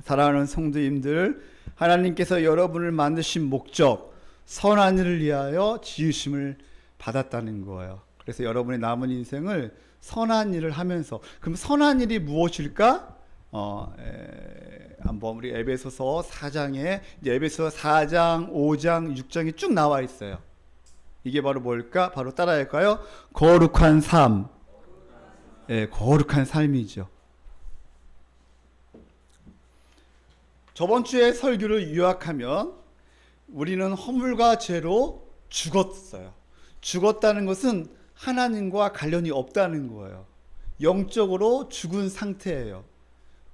사랑하는 성도님들, 하나님께서 여러분을 만드신 목적, 선한 일을 위하여 지으심을 받았다는 거예요. 그래서 여러분의 남은 인생을 선한 일을 하면서, 그럼 선한 일이 무엇일까? 한번 우리 에베소서 4장에, 이제 에베소서 4장, 5장, 6장이 쭉 나와 있어요. 이게 바로 뭘까? 바로 따라할까요? 거룩한 삶. 거룩한 삶이죠. 저번 주에 설교를 요약하면 우리는 허물과 죄로 죽었어요. 죽었다는 것은 하나님과 관련이 없다는 거예요. 영적으로 죽은 상태예요.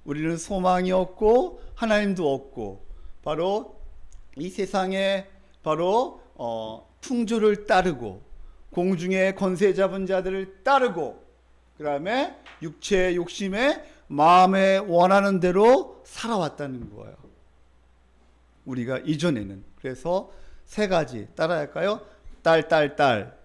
우리는 소망이 없고 하나님도 없고, 바로 이 세상에 바로 풍조를 따르고 공중의 권세 잡은 자들을 따르고, 그 다음에 육체의 욕심에 마음에 원하는 대로 살아왔다는 거예요. 우리가 이전에는. 그래서 세 가지 따라할까요? 딸.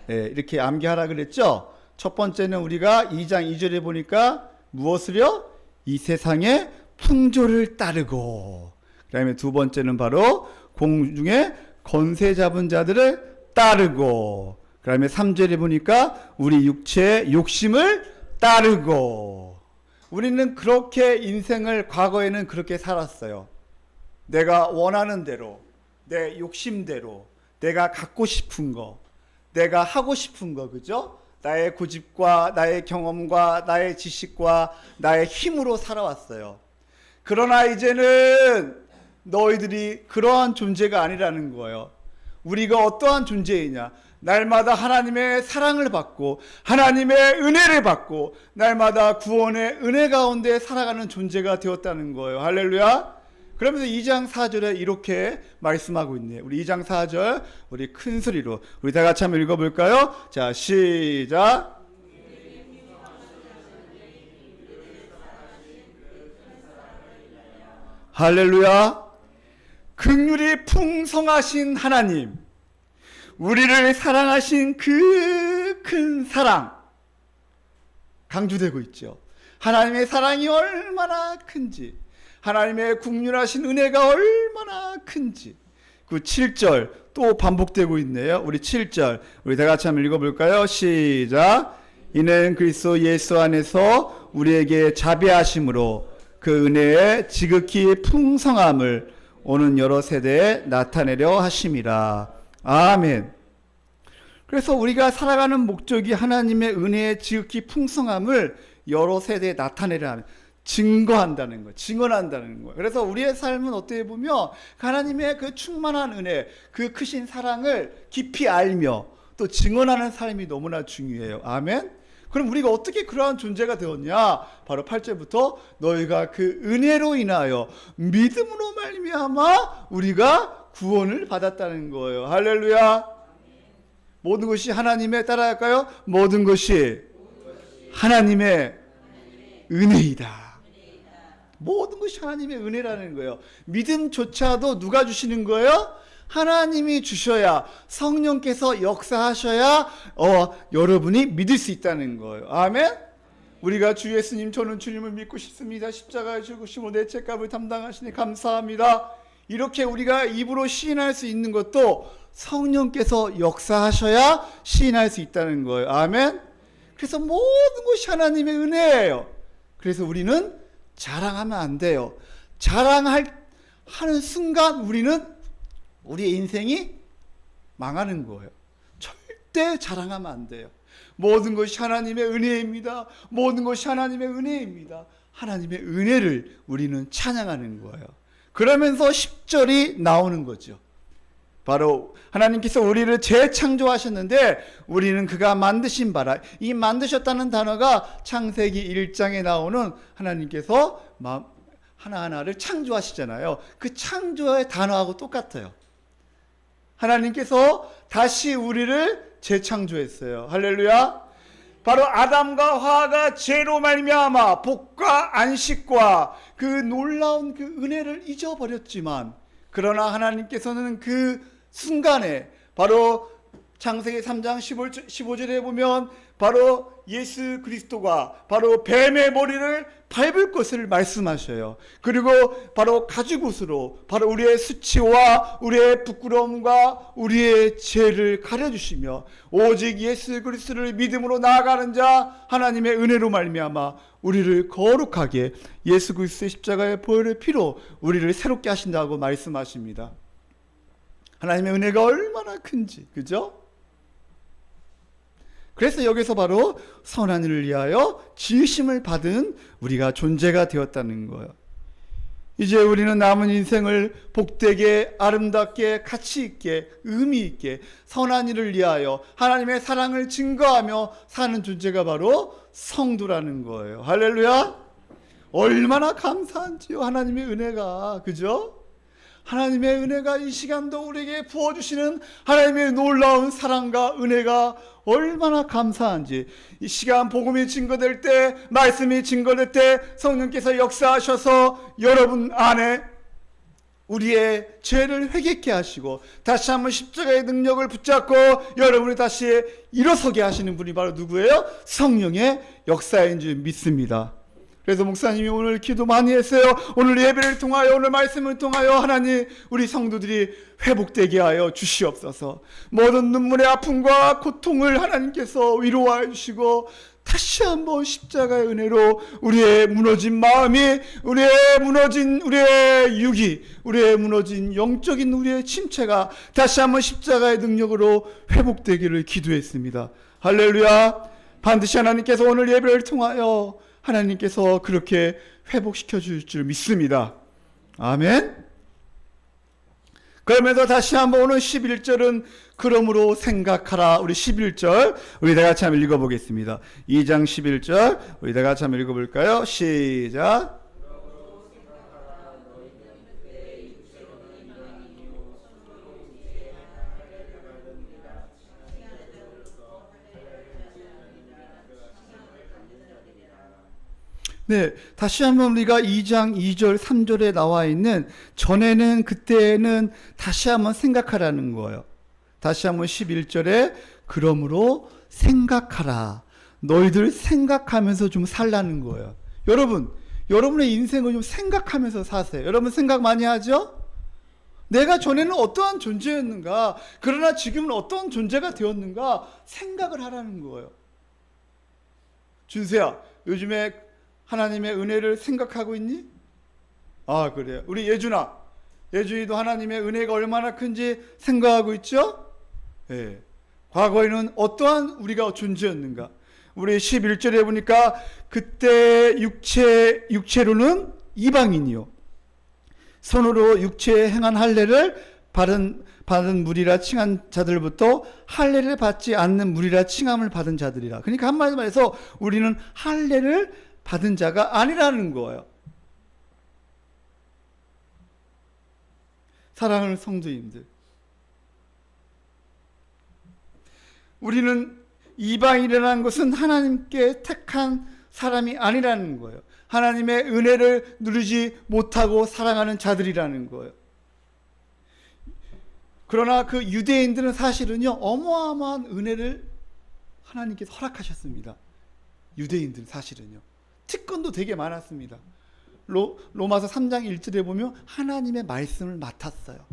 이렇게 암기하라 그랬죠. 첫 번째는 우리가 2장 2절에 보니까 무엇을요? 이 세상의 풍조를 따르고, 그 다음에 두 번째는 바로 공중에 권세 잡은 자들을 따르고, 그 다음에 3절에 보니까 우리 육체의 욕심을 따르고. 우리는 그렇게 인생을 과거에는 그렇게 살았어요. 내가 원하는 대로, 내 욕심대로, 내가 갖고 싶은 거, 내가 하고 싶은 거, 그죠? 나의 고집과 나의 경험과 나의 지식과 나의 힘으로 살아왔어요. 그러나 이제는 너희들이 그러한 존재가 아니라는 거예요. 우리가 어떠한 존재이냐? 날마다 하나님의 사랑을 받고 하나님의 은혜를 받고 날마다 구원의 은혜 가운데 살아가는 존재가 되었다는 거예요. 할렐루야. 그러면서 2장 4절에 이렇게 말씀하고 있네요. 우리 2장 4절 우리 큰 소리로 우리 다 같이 한번 읽어볼까요? 자, 시작. 할렐루야. 긍휼이 풍성하신 하나님, 우리를 사랑하신 그 큰 사랑 강조되고 있죠. 하나님의 사랑이 얼마나 큰지, 하나님의 국률하신 은혜가 얼마나 큰지. 그 7절 또 반복되고 있네요. 우리 7절 우리 다 같이 한번 읽어볼까요? 시작. 이는 그리스도 예수 안에서 우리에게 자비하심으로 그 은혜의 지극히 풍성함을 오는 여러 세대에 나타내려 하심이라. 아멘. 그래서 우리가 살아가는 목적이 하나님의 은혜의 지극히 풍성함을 여러 세대에 나타내려 하는, 증거한다는 거예요. 증언한다는 거예요. 그래서 우리의 삶은 어떻게 보면 하나님의 그 충만한 은혜, 그 크신 사랑을 깊이 알며 또 증언하는 삶이 너무나 중요해요. 아멘. 그럼 우리가 어떻게 그러한 존재가 되었냐? 바로 8절부터 너희가 그 은혜로 인하여 믿음으로 말미암아 우리가 구원을 받았다는 거예요. 할렐루야. 모든 것이 하나님의, 따라할까요? 모든 것이 하나님의 은혜이다. 모든 것이 하나님의 은혜라는 거예요. 믿음조차도 누가 주시는 거예요? 하나님이 주셔야, 성령께서 역사하셔야 여러분이 믿을 수 있다는 거예요. 아멘. 우리가 주 예수님, 저는 주님을 믿고 싶습니다, 십자가에 죽으시고 내 죄값을 담당하시니 감사합니다, 이렇게 우리가 입으로 시인할 수 있는 것도 성령께서 역사하셔야 시인할 수 있다는 거예요. 아멘. 그래서 모든 것이 하나님의 은혜예요. 그래서 우리는 자랑하면 안 돼요. 하는 순간 우리의 인생이 망하는 거예요. 절대 자랑하면 안 돼요. 모든 것이 하나님의 은혜입니다. 모든 것이 하나님의 은혜입니다. 하나님의 은혜를 우리는 찬양하는 거예요. 그러면서 10절이 나오는 거죠. 바로 하나님께서 우리를 재창조하셨는데 우리는 그가 만드신 바라. 이 만드셨다는 단어가 창세기 1장에 나오는 하나님께서 하나하나를 창조하시잖아요. 그 창조의 단어하고 똑같아요. 하나님께서 다시 우리를 재창조했어요. 할렐루야. 바로 아담과 하와가 죄로 말미암아 복과 안식과 그 놀라운 그 은혜를 잊어버렸지만, 그러나 하나님께서는 그 순간에 바로 창세기 3장 15절에 보면 바로 예수 그리스도가 바로 뱀의 머리를 밟을 것을 말씀하셔요. 그리고 바로 가죽옷으로 바로 우리의 수치와 우리의 부끄러움과 우리의 죄를 가려주시며 오직 예수 그리스도를 믿음으로 나아가는 자 하나님의 은혜로 말미암아 우리를 거룩하게 예수 그리스도의 십자가의 보혈의 피로 우리를 새롭게 하신다고 말씀하십니다. 하나님의 은혜가 얼마나 큰지, 그죠? 그래서 여기서 바로 선한 일을 위하여 지으심을 받은 우리가 존재가 되었다는 거예요. 이제 우리는 남은 인생을 복되게 아름답게 가치 있게 의미 있게 선한 일을 위하여 하나님의 사랑을 증거하며 사는 존재가 바로 성도라는 거예요. 할렐루야. 얼마나 감사한지요, 하나님의 은혜가. 그죠? 하나님의 은혜가 이 시간도 우리에게 부어주시는 하나님의 놀라운 사랑과 은혜가 얼마나 감사한지, 이 시간 복음이 증거될 때, 말씀이 증거될 때 성령께서 역사하셔서 여러분 안에 우리의 죄를 회개케 하시고 다시 한번 십자가의 능력을 붙잡고 여러분이 다시 일어서게 하시는 분이 바로 누구예요? 성령의 역사인 줄 믿습니다. 그래서 목사님이 오늘 기도 많이 했어요. 오늘 예배를 통하여, 오늘 말씀을 통하여 하나님 우리 성도들이 회복되게 하여 주시옵소서. 모든 눈물의 아픔과 고통을 하나님께서 위로하여 주시고 다시 한번 십자가의 은혜로 우리의 무너진 마음이, 우리의 육이, 우리의 무너진 영적인 우리의 침체가 다시 한번 십자가의 능력으로 회복되기를 기도했습니다. 할렐루야. 반드시 하나님께서 오늘 예배를 통하여 하나님께서 그렇게 회복시켜 줄 줄 믿습니다. 아멘. 그러면서 다시 한번 오늘 11절은 그러므로 생각하라. 우리 11절 우리 다 같이 한번 읽어보겠습니다. 2장 11절 우리 다 같이 한번 읽어볼까요? 시작. 네, 다시 한번 우리가 2장 2절 3절에 나와 있는 전에는 그때는 다시 한번 생각하라는 거예요. 다시 한번 11절에 그러므로 생각하라. 너희들 생각하면서 좀 살라는 거예요. 여러분의 인생을 좀 생각하면서 사세요. 여러분 생각 많이 하죠? 내가 전에는 어떠한 존재였는가, 그러나 지금은 어떤 존재가 되었는가 생각을 하라는 거예요. 준세야, 요즘에 하나님의 은혜를 생각하고 있니? 아, 그래요. 우리 예준이도 하나님의 은혜가 얼마나 큰지 생각하고 있죠? 예. 과거에는 어떠한 우리가 존재였는가? 우리 11절에 보니까 그때 육체로는 이방인이요, 손으로 육체에 행한 할례를 받은 무리라 칭한 자들부터 할례를 받지 않는 무리라 칭함을 받은 자들이라. 그러니까 한마디로 말해서 우리는 할례를 받은 자가 아니라는 거예요. 사랑하는 성도님들, 우리는 이방인이라는 것은 하나님께 택한 사람이 아니라는 거예요. 하나님의 은혜를 누리지 못하고 살아가는 자들이라는 거예요. 그러나 그 유대인들은 사실은요, 어마어마한 은혜를 하나님께서 허락하셨습니다. 유대인들은 사실은요, 특권도 되게 많았습니다. 로마서 3장 1절에 보면 하나님의 말씀을 맡았어요.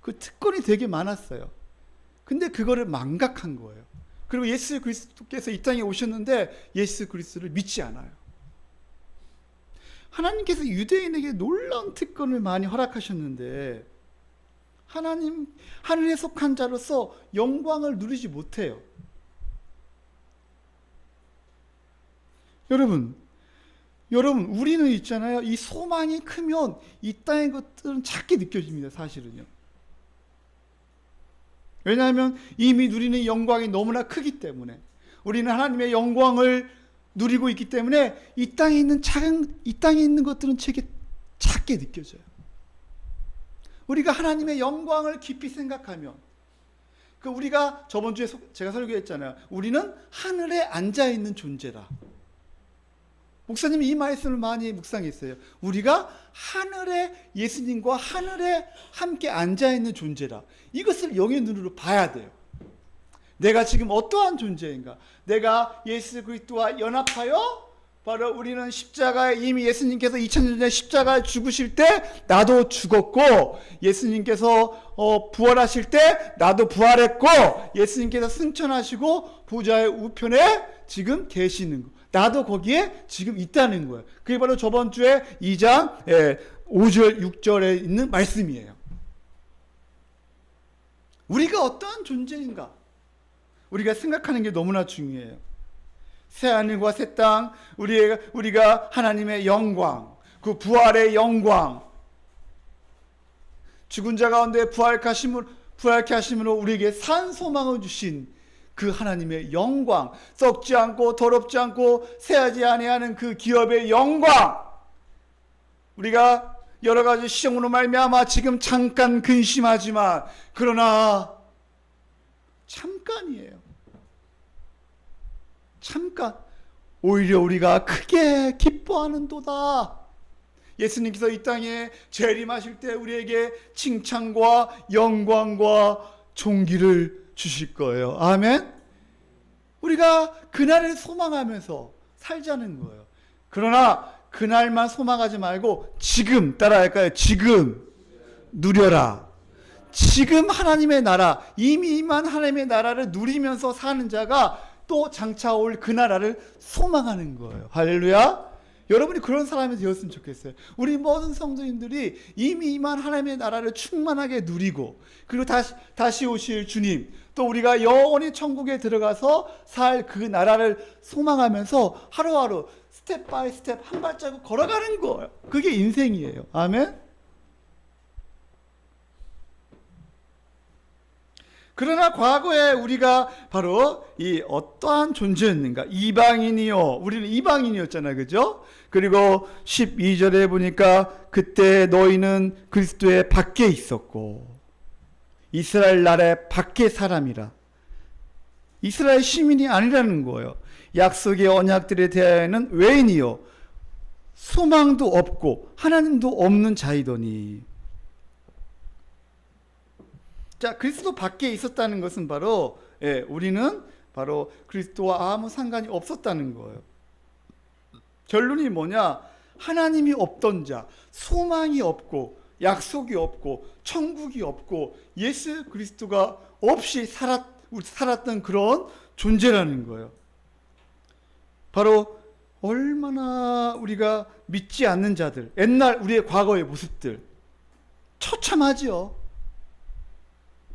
그 특권이 되게 많았어요. 근데 그거를 망각한 거예요. 그리고 예수 그리스도께서 이 땅에 오셨는데 예수 그리스도를 믿지 않아요. 하나님께서 유대인에게 놀라운 특권을 많이 허락하셨는데 하늘에 속한 자로서 영광을 누리지 못해요. 여러분, 우리는 있잖아요. 이 소망이 크면 이 땅의 것들은 작게 느껴집니다. 사실은요. 왜냐하면 이미 누리는 영광이 너무나 크기 때문에, 우리는 하나님의 영광을 누리고 있기 때문에 이 땅에 있는 것들은 되게 작게 느껴져요. 우리가 하나님의 영광을 깊이 생각하면, 우리가 저번 주에 제가 설교했잖아요. 우리는 하늘에 앉아 있는 존재라. 목사님이 이 말씀을 많이 묵상했어요. 우리가 하늘에, 예수님과 하늘에 함께 앉아있는 존재라. 이것을 영의 눈으로 봐야 돼요. 내가 지금 어떠한 존재인가? 내가 예수 그리스도와 연합하여 바로 우리는 십자가에 이미 예수님께서 2000년 전에 십자가에 죽으실 때 나도 죽었고, 예수님께서 부활하실 때 나도 부활했고, 예수님께서 승천하시고 보좌의 우편에 지금 계시는 거, 나도 거기에 지금 있다는 거예요. 그게 바로 저번 주에 2장 5절 6절에 있는 말씀이에요. 우리가 어떠한 존재인가? 우리가 생각하는 게 너무나 중요해요. 새하늘과 새 땅, 우리가 하나님의 영광, 그 부활의 영광, 죽은 자 가운데 부활케 하심으로 우리에게 산 소망을 주신 그 하나님의 영광, 썩지 않고 더럽지 않고 새하지 아니하는 그 기업의 영광, 우리가 여러 가지 시험으로 말미암아 지금 잠깐 근심하지만, 그러나 잠깐이에요. 잠깐. 오히려 우리가 크게 기뻐하는도다. 예수님께서 이 땅에 재림하실 때 우리에게 칭찬과 영광과 존귀를 주실 거예요. 아멘. 우리가 그날을 소망하면서 살자는 거예요. 그러나 그날만 소망하지 말고 지금, 따라할까요? 지금 누려라. 지금 하나님의 나라, 이미 임한 하나님의 나라를 누리면서 사는 자가 또 장차 올 그 나라를 소망하는 거예요. 할렐루야. 여러분이 그런 사람이 되었으면 좋겠어요. 우리 모든 성도님들이 이미 임한 하나님의 나라를 충만하게 누리고, 그리고 다시 오실 주님, 또 우리가 영원히 천국에 들어가서 살 그 나라를 소망하면서 하루하루 스텝 바이 스텝 한 발자국 걸어가는 거예요. 그게 인생이에요. 아멘. 그러나 과거에 우리가 바로 이 어떠한 존재였는가? 이방인이요. 우리는 이방인이었잖아요. 그죠? 그리고 12절에 보니까 그때 너희는 그리스도의 밖에 있었고 이스라엘 나라의 밖에 사람이라. 이스라엘 시민이 아니라는 거예요. 약속의 언약들에 대하여는 외인이요. 소망도 없고 하나님도 없는 자이더니. 자, 그리스도 밖에 있었다는 것은 바로 우리는 바로 그리스도와 아무 상관이 없었다는 거예요. 결론이 뭐냐? 하나님이 없던 자, 소망이 없고 약속이 없고 천국이 없고 예수 그리스도가 없이 살았던 그런 존재라는 거예요. 바로 얼마나 우리가 믿지 않는 자들, 옛날 우리의 과거의 모습들 처참하지요.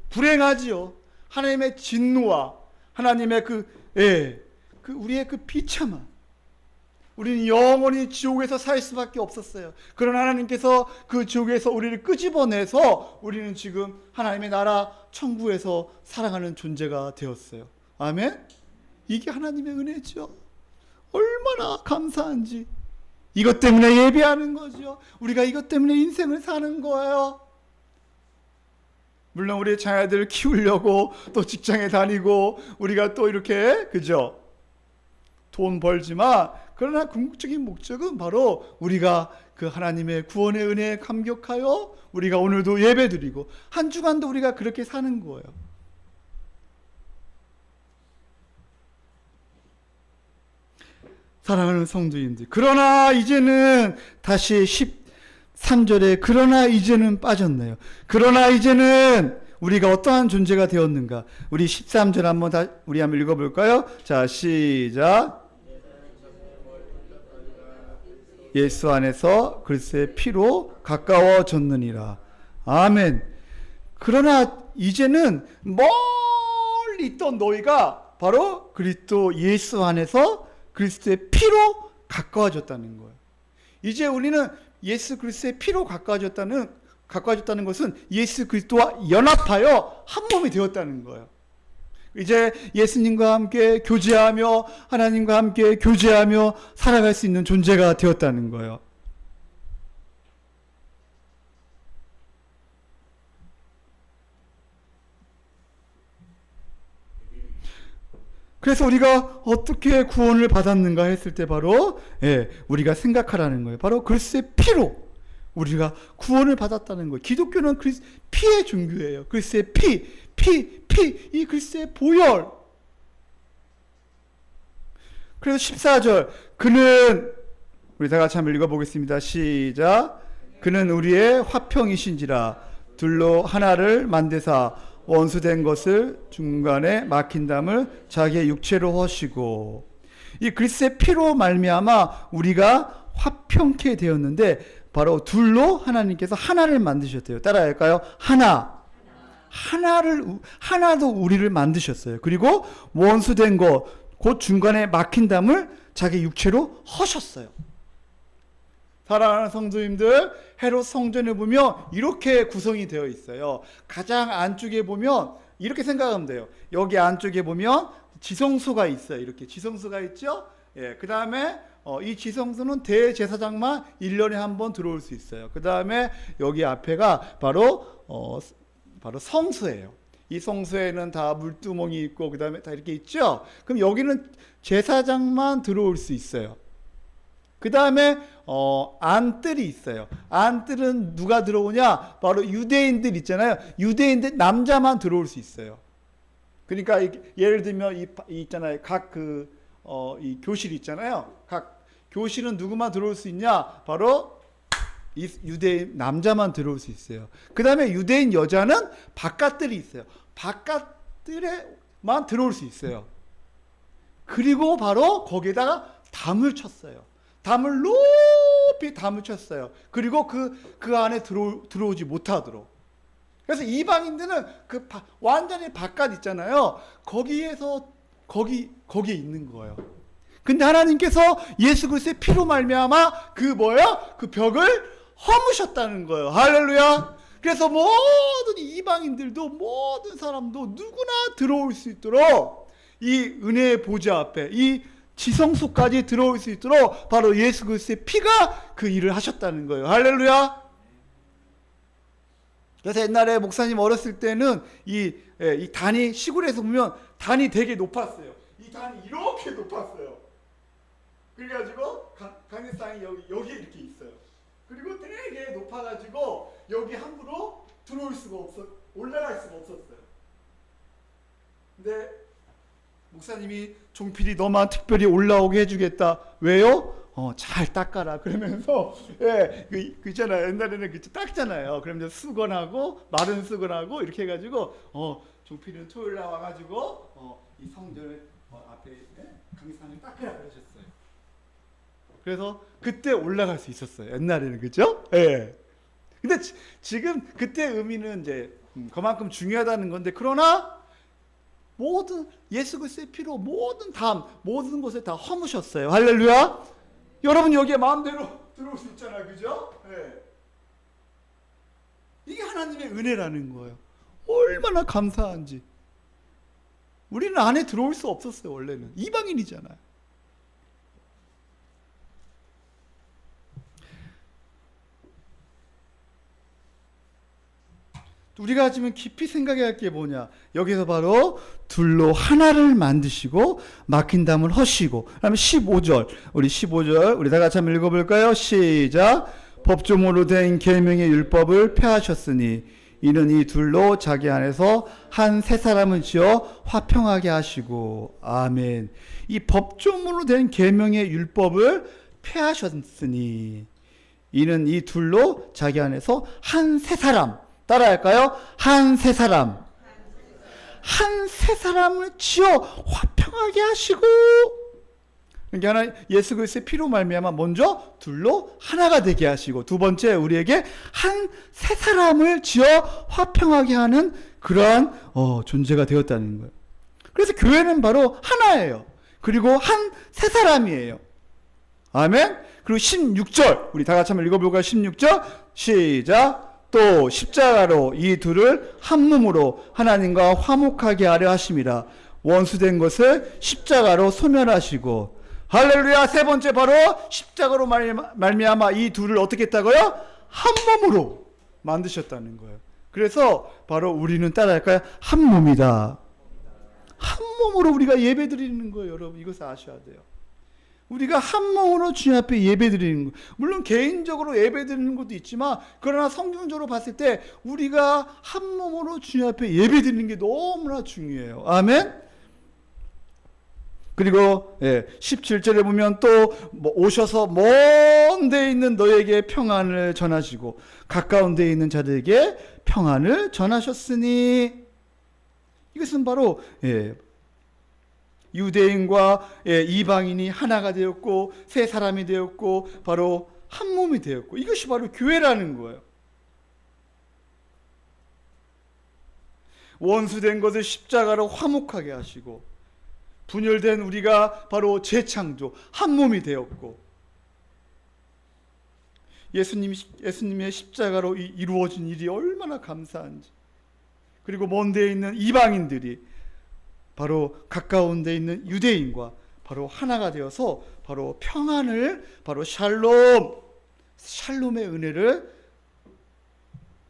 불행하지요. 하나님의 진노와 하나님의 우리의 그 비참함. 우리는 영원히 지옥에서 살 수밖에 없었어요. 그러나 하나님께서 그 지옥에서 우리를 끄집어내서 우리는 지금 하나님의 나라 천국에서 살아가는 존재가 되었어요. 아멘? 이게 하나님의 은혜죠. 얼마나 감사한지. 이것 때문에 예배하는 거죠. 우리가 이것 때문에 인생을 사는 거예요. 물론 우리 자녀들을 키우려고 또 직장에 다니고 우리가 또 이렇게 그죠? 돈 벌지만, 그러나 궁극적인 목적은 바로 우리가 그 하나님의 구원의 은혜에 감격하여 우리가 오늘도 예배드리고 한 주간도 우리가 그렇게 사는 거예요. 사랑하는 성도님들, 그러나 이제는 다시 13절에 그러나 이제는 빠졌네요. 그러나 이제는 우리가 어떠한 존재가 되었는가? 우리 13절 우리 한번 읽어볼까요? 자, 시작. 예수 안에서 그리스도의 피로 가까워졌느니라. 아멘. 그러나 이제는 멀리 있던 너희가 바로 그리스도 예수 안에서 그리스도의 피로 가까워졌다는 거예요. 이제 우리는 예수 그리스도의 피로 가까워졌다는 것은 예수 그리스도와 연합하여 한 몸이 되었다는 거예요. 이제 예수님과 함께 교제하며 하나님과 함께 교제하며 살아갈 수 있는 존재가 되었다는 거예요. 그래서 우리가 어떻게 구원을 받았는가 했을 때 바로 우리가 생각하라는 거예요. 바로 그리스도의 피로 우리가 구원을 받았다는 거예요. 기독교는 피 피의 종교예요. 글쎄 피. 이 글쎄 보혈. 그래서 14절 그는 우리 다 같이 한번 읽어보겠습니다. 시작. 그는 우리의 화평이신지라 둘로 하나를 만드사 원수된 것을 중간에 막힌 담을 자기의 육체로 허시고. 이 그리스도의 피로 말미암아 우리가 화평케 되었는데 바로 둘로 하나님께서 하나를 만드셨대요. 따라할까요? 하나도 우리를 만드셨어요. 그리고 원수된 것, 곧 중간에 막힌 담을 자기 육체로 허셨어요. 사랑하는 성도님들, 헤롯 성전에 보면 이렇게 구성이 되어 있어요. 가장 안쪽에 보면 이렇게 생각하면 돼요. 여기 안쪽에 보면 지성소가 있어요. 이렇게 지성소가 있죠. 예, 그 다음에 이 지성소는 대제사장만 1년에 한 번 들어올 수 있어요. 그 다음에 여기 앞에가 바로 성소예요. 이 성소에는 다 물두멍이 있고 그 다음에 다 이렇게 있죠. 그럼 여기는 제사장만 들어올 수 있어요. 그 다음에 안뜰이 있어요. 안뜰은 누가 들어오냐? 바로 유대인들 있잖아요. 유대인들 남자만 들어올 수 있어요. 그러니까 예를 들면 이 있잖아요. 각 이 교실 있잖아요. 각 교실은 누구만 들어올 수 있냐? 바로 이 유대인 남자만 들어올 수 있어요. 그 다음에 유대인 여자는 바깥들이 있어요. 바깥들에만 들어올 수 있어요. 그리고 바로 거기에다가 담을 쳤어요. 담을 높이 담을 쳤어요. 그리고 그 안에 들어오지 못하도록. 그래서 이방인들은 완전히 바깥 있잖아요. 거기에 있는 거예요. 근데 하나님께서 예수 그리스도의 피로 말미암아 그 벽을 허무셨다는 거예요. 할렐루야. 그래서 모든 이방인들도 모든 사람도 누구나 들어올 수 있도록 이 은혜의 보좌 앞에 이 지성소까지 들어올 수 있도록 바로 예수 그리스도의 피가 그 일을 하셨다는 거예요. 할렐루야. 그래서 옛날에 목사님 어렸을 때는 이 단이 시골에서 보면 단이 되게 높았어요. 이 단이 이렇게 높았어요. 그래가지고 강대상이 여기 이렇게 있어요. 그리고 되게 높아가지고 여기 함부로 올라갈 수가 없었어요. 근데 목사님이 종필이 너만 특별히 올라오게 해주겠다. 왜요? 잘 닦아라. 그러면서, 예, 그 있잖아요. 옛날에는 닦잖아요. 그러면 수건하고, 마른 수건하고, 이렇게 해가지고, 종필이는 토요일 날 와가지고, 이 성전 앞에, 강의상을 닦으라 그러셨어요. 그래서 그때 올라갈 수 있었어요. 옛날에는, 그죠? 예. 근데 지금 그때 의미는 이제, 그만큼 중요하다는 건데, 그러나, 모든 예수 그리스도의 피로 모든 곳에 다 허무셨어요. 할렐루야. 여러분 여기에 마음대로 들어올 수 있잖아요. 그죠? 네. 이게 하나님의 은혜라는 거예요. 얼마나 감사한지. 우리는 안에 들어올 수 없었어요. 원래는 이방인이잖아요. 우리가 지금 깊이 생각해야 할 게 뭐냐? 여기서 바로 둘로 하나를 만드시고 막힌 담을 허시고. 그다음에 15절. 우리 15절 우리 다 같이 한번 읽어볼까요? 시작. 법조문으로 된 계명의 율법을 폐하셨으니 이는 이 둘로 자기 안에서 한 세 사람을 지어 화평하게 하시고. 아멘. 이 법조문으로 된 계명의 율법을 폐하셨으니 이는 이 둘로 자기 안에서 한 세 사람. 따라할까요? 한 세 사람. 한 세 사람을 지어 화평하게 하시고. 그러니까 예수 그리스도의 피로 말미암아 먼저 둘로 하나가 되게 하시고, 두 번째 우리에게 한 세 사람을 지어 화평하게 하는 그러한 존재가 되었다는 거예요. 그래서 교회는 바로 하나예요. 그리고 한 세 사람이에요. 아멘. 그리고 16절 우리 다 같이 한번 읽어볼까요? 16절 시작. 또 십자가로 이 둘을 한 몸으로 하나님과 화목하게 하려 하심이라. 원수된 것을 십자가로 소멸하시고. 할렐루야. 세 번째 바로 십자가로 말미암아 이 둘을 어떻게 했다고요? 한 몸으로 만드셨다는 거예요. 그래서 바로 우리는 따라할까요? 한 몸이다. 한 몸으로 우리가 예배 드리는 거예요. 여러분 이것을 아셔야 돼요. 우리가 한 몸으로 주님 앞에 예배드리는 것. 물론 개인적으로 예배드리는 것도 있지만 그러나 성경적으로 봤을 때 우리가 한 몸으로 주님 앞에 예배드리는 게 너무나 중요해요. 아멘. 그리고 17절에 보면 또 오셔서 먼 데 있는 너에게 평안을 전하시고 가까운 데 있는 자들에게 평안을 전하셨으니, 이것은 바로 유대인과 이방인이 하나가 되었고 새 사람이 되었고 바로 한 몸이 되었고, 이것이 바로 교회라는 거예요. 원수된 것을 십자가로 화목하게 하시고 분열된 우리가 바로 재창조 한 몸이 되었고, 예수님의 십자가로 이루어진 일이 얼마나 감사한지. 그리고 먼 데에 있는 이방인들이 바로 가까운 데 있는 유대인과 바로 하나가 되어서 바로 평안을, 바로 샬롬의 은혜를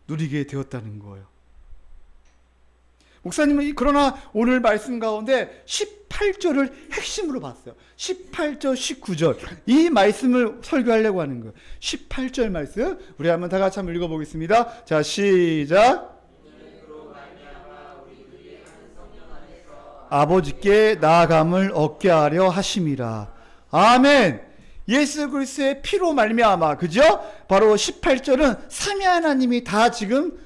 누리게 되었다는 거예요. 목사님은 그러나 오늘 말씀 가운데 18절을 핵심으로 봤어요. 18절, 19절 이 말씀을 설교하려고 하는 거예요. 18절 말씀 우리 한번 다 같이 한번 읽어보겠습니다. 자, 시작. 아버지께 나아감을 얻게 하려 하심이라. 아멘. 예수 그리스도의 피로 말미암아, 그죠? 바로 18절은 삼위 하나님이 다 지금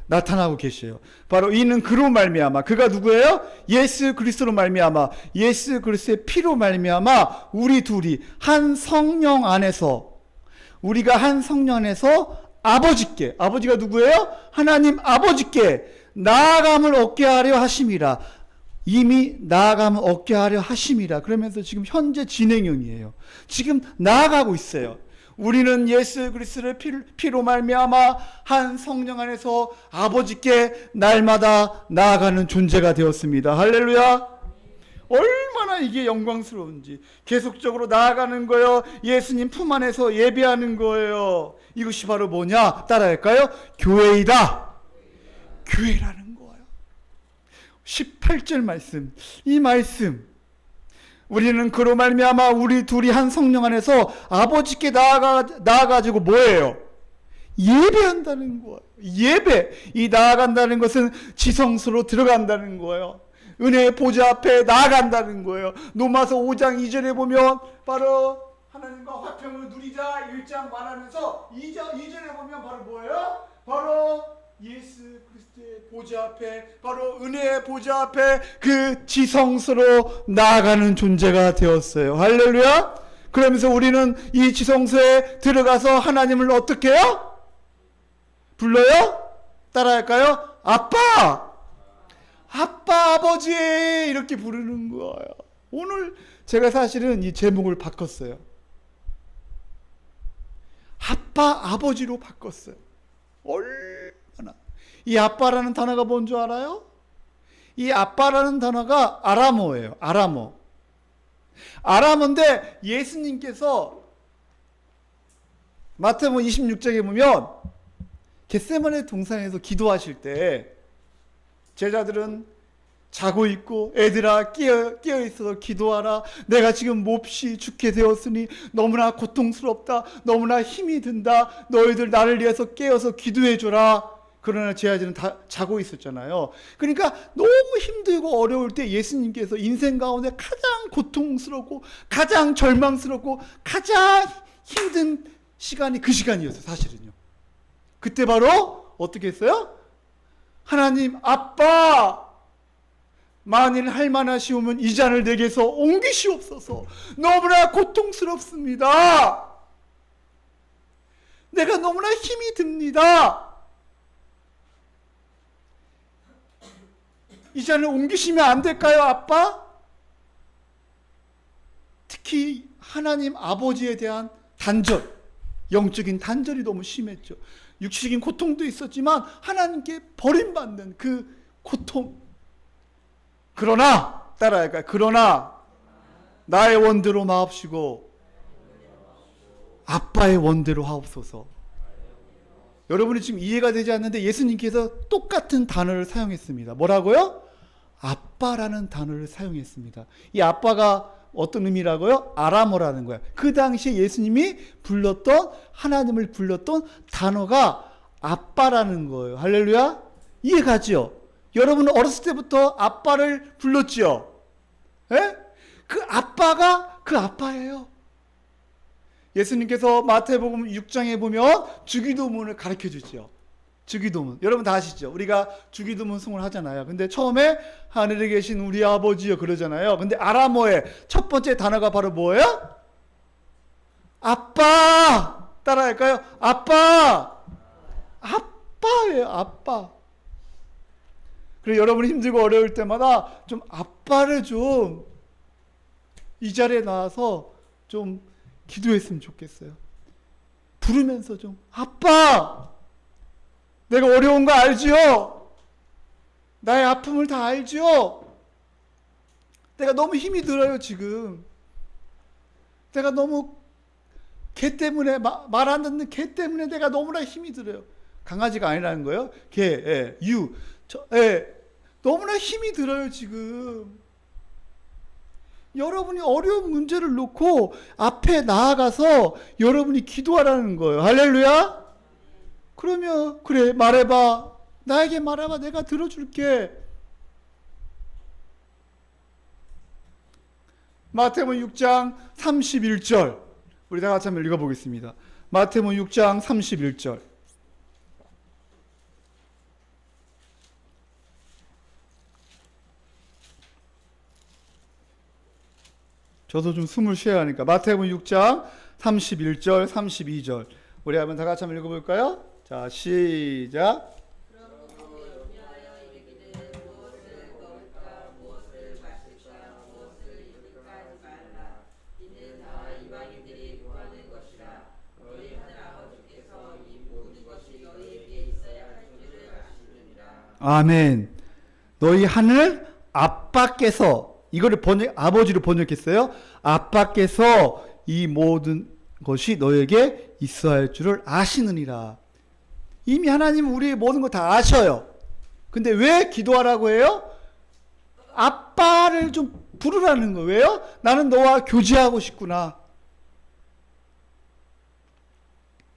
나타나고 계셔요. 바로 이는 그로 말미암아, 그가 누구예요? 예수 그리스도로 말미암아, 예수 그리스도의 피로 말미암아 우리 둘이 한 성령 안에서, 우리가 한 성령 안에서 아버지께, 아버지가 누구예요? 하나님 아버지께 나아감을 얻게 하려 하심이라. 이미 나아감을 얻게 하려 하심이라. 그러면서 지금 현재 진행형이에요. 지금 나아가고 있어요. 우리는 예수 그리스도의 피로 말미암아 한 성령 안에서 아버지께 날마다 나아가는 존재가 되었습니다. 할렐루야. 얼마나 이게 영광스러운지. 계속적으로 나아가는 거예요. 예수님 품 안에서 예배하는 거예요. 이것이 바로 뭐냐? 따라할까요? 교회이다. 교회라는 거예요. 18절 말씀, 이 말씀, 우리는 그로 말미암아 우리 둘이 한 성령 안에서 아버지께 나아가지고 뭐예요? 예배한다는 거예요. 예배. 이 나아간다는 것은 지성소로 들어간다는 거예요. 은혜의 보좌 앞에 나아간다는 거예요. 로마서 5장 2절에 보면 바로 하나님과 화평을 누리자 1장 말하면서 2절에 보면 바로 뭐예요? 바로 예수 그리스도의 보좌 앞에, 바로 은혜의 보좌 앞에 그 지성소로 나아가는 존재가 되었어요. 할렐루야. 그러면서 우리는 이 지성소에 들어가서 하나님을 어떻게 해요? 불러요? 따라할까요? 아빠! 아빠, 아버지! 이렇게 부르는 거예요. 오늘 제가 사실은 이 제목을 바꿨어요. 아빠, 아버지로 바꿨어요. 이 아빠라는 단어가 뭔 줄 알아요? 이 아빠라는 단어가 아람어예요. 아람어. 아람어인데 예수님께서 마태복음 26장에 보면 겟세마네 동산에서 기도하실 때 제자들은 자고 있고, 애들아 깨어 있어서 기도하라. 내가 지금 몹시 죽게 되었으니 너무나 고통스럽다. 너무나 힘이 든다. 너희들 나를 위해서 깨어서 기도해 줘라. 그러나 제 아이들은 다 자고 있었잖아요. 그러니까 너무 힘들고 어려울 때 예수님께서 인생 가운데 가장 고통스럽고 가장 절망스럽고 가장 힘든 시간이 그 시간이었어요. 사실은요. 그때 바로 어떻게 했어요? 하나님 아빠, 만일 할 만하시오면 이 잔을 내게서 옮기시옵소서. 너무나 고통스럽습니다. 내가 너무나 힘이 듭니다. 이 잔을 옮기시면 안 될까요, 아빠? 특히 하나님 아버지에 대한 단절, 영적인 단절이 너무 심했죠. 육식인 고통도 있었지만 하나님께 버림받는 그 고통. 그러나, 따라할까요? 그러나 나의 원대로 마옵시고 아빠의 원대로 하옵소서. 여러분이 지금 이해가 되지 않는데 예수님께서 똑같은 단어를 사용했습니다. 뭐라고요? 아빠라는 단어를 사용했습니다. 이 아빠가 어떤 의미라고요? 아람어라는 거야. 그 당시에 예수님이 불렀던, 하나님을 불렀던 단어가 아빠라는 거예요. 할렐루야? 이해가죠? 여러분은 어렸을 때부터 아빠를 불렀지요? 예? 그 아빠가 그 아빠예요. 예수님께서 마태복음 6장에 보면 주기도문을 가르쳐 주죠. 주기도문. 여러분 다 아시죠? 우리가 주기도문 승을 하잖아요. 근데 처음에 하늘에 계신 우리 아버지요 그러잖아요. 근데 아람어의 첫 번째 단어가 바로 뭐예요? 아빠. 따라할까요? 아빠. 아빠예요. 아빠. 그리고 여러분이 힘들고 어려울 때마다 좀 아빠를 좀 이 자리에 나와서 좀 기도했으면 좋겠어요. 부르면서 좀 아빠! 내가 어려운 거 알지요? 나의 아픔을 다 알지요? 내가 너무 힘이 들어요 지금. 내가 너무 개 때문에 말 안 듣는 개 때문에 내가 너무나 힘이 들어요. 강아지가 아니라는 거예요. 개, 유, 너무나 힘이 들어요 지금. 여러분이 어려운 문제를 놓고 앞에 나아가서 여러분이 기도하라는 거예요. 할렐루야? 그러면 그래 말해봐. 나에게 말해봐. 내가 들어줄게. 마태복음 6장 31절 우리 다 같이 한번 읽어보겠습니다. 마태복음 6장 31절 저도 좀 숨을 쉬어야 하니까 마태복음 6장 31절 32절 우리 한번 다 같이 한번 읽어볼까요? 자 시작. 아멘. 너희 하늘 아빠께서 이거를 아버지로 번역했어요. 아빠께서 이 모든 것이 너에게 있어야 할 줄을 아시느니라. 이미 하나님은 우리의 모든 거 다 아셔요. 근데 왜 기도하라고 해요? 아빠를 좀 부르라는 거예요. 왜요? 나는 너와 교제하고 싶구나.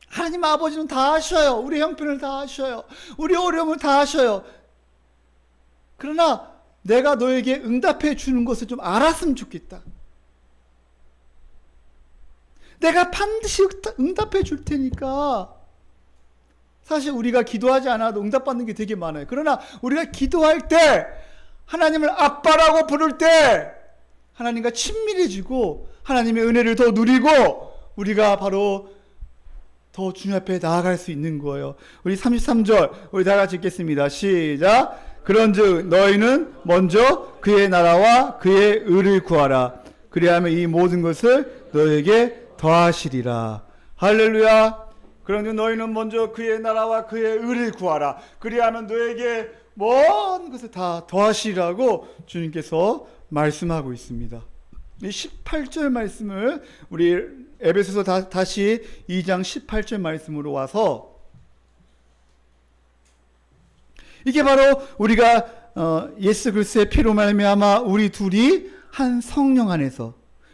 하나님 아버지는 다 아셔요. 우리 형편을 다 아셔요. 우리 어려움을 다 아셔요. 그러나 내가 너에게 응답해 주는 것을 좀 알았으면 좋겠다. 내가 반드시 응답해 줄 테니까. 사실 우리가 기도하지 않아도 응답받는 게 되게 많아요. 그러나 우리가 기도할 때 하나님을 아빠라고 부를 때 하나님과 친밀해지고 하나님의 은혜를 더 누리고 우리가 바로 더 주님 앞에 나아갈 수 있는 거예요. 우리 33절 우리 다 같이 읽겠습니다. 시작. 그런즉 너희는 먼저 그의 나라와 그의 의를 구하라. 그리하면 이 모든 것을 너에게 더하시리라. 할렐루야. 그런즉 너희는 먼저 그의 나라와 그의 의를 구하라. 그리하면 너에게 모든 것을 다 더하시리라고 주님께서 말씀하고 있습니다. 이 18절 말씀을 우리 에베소서 다시 2장 18절 말씀으로 와서 이게 바로 우리가 예수 그리스도의 피로 말미암아 우리 둘이 한 성령 안에서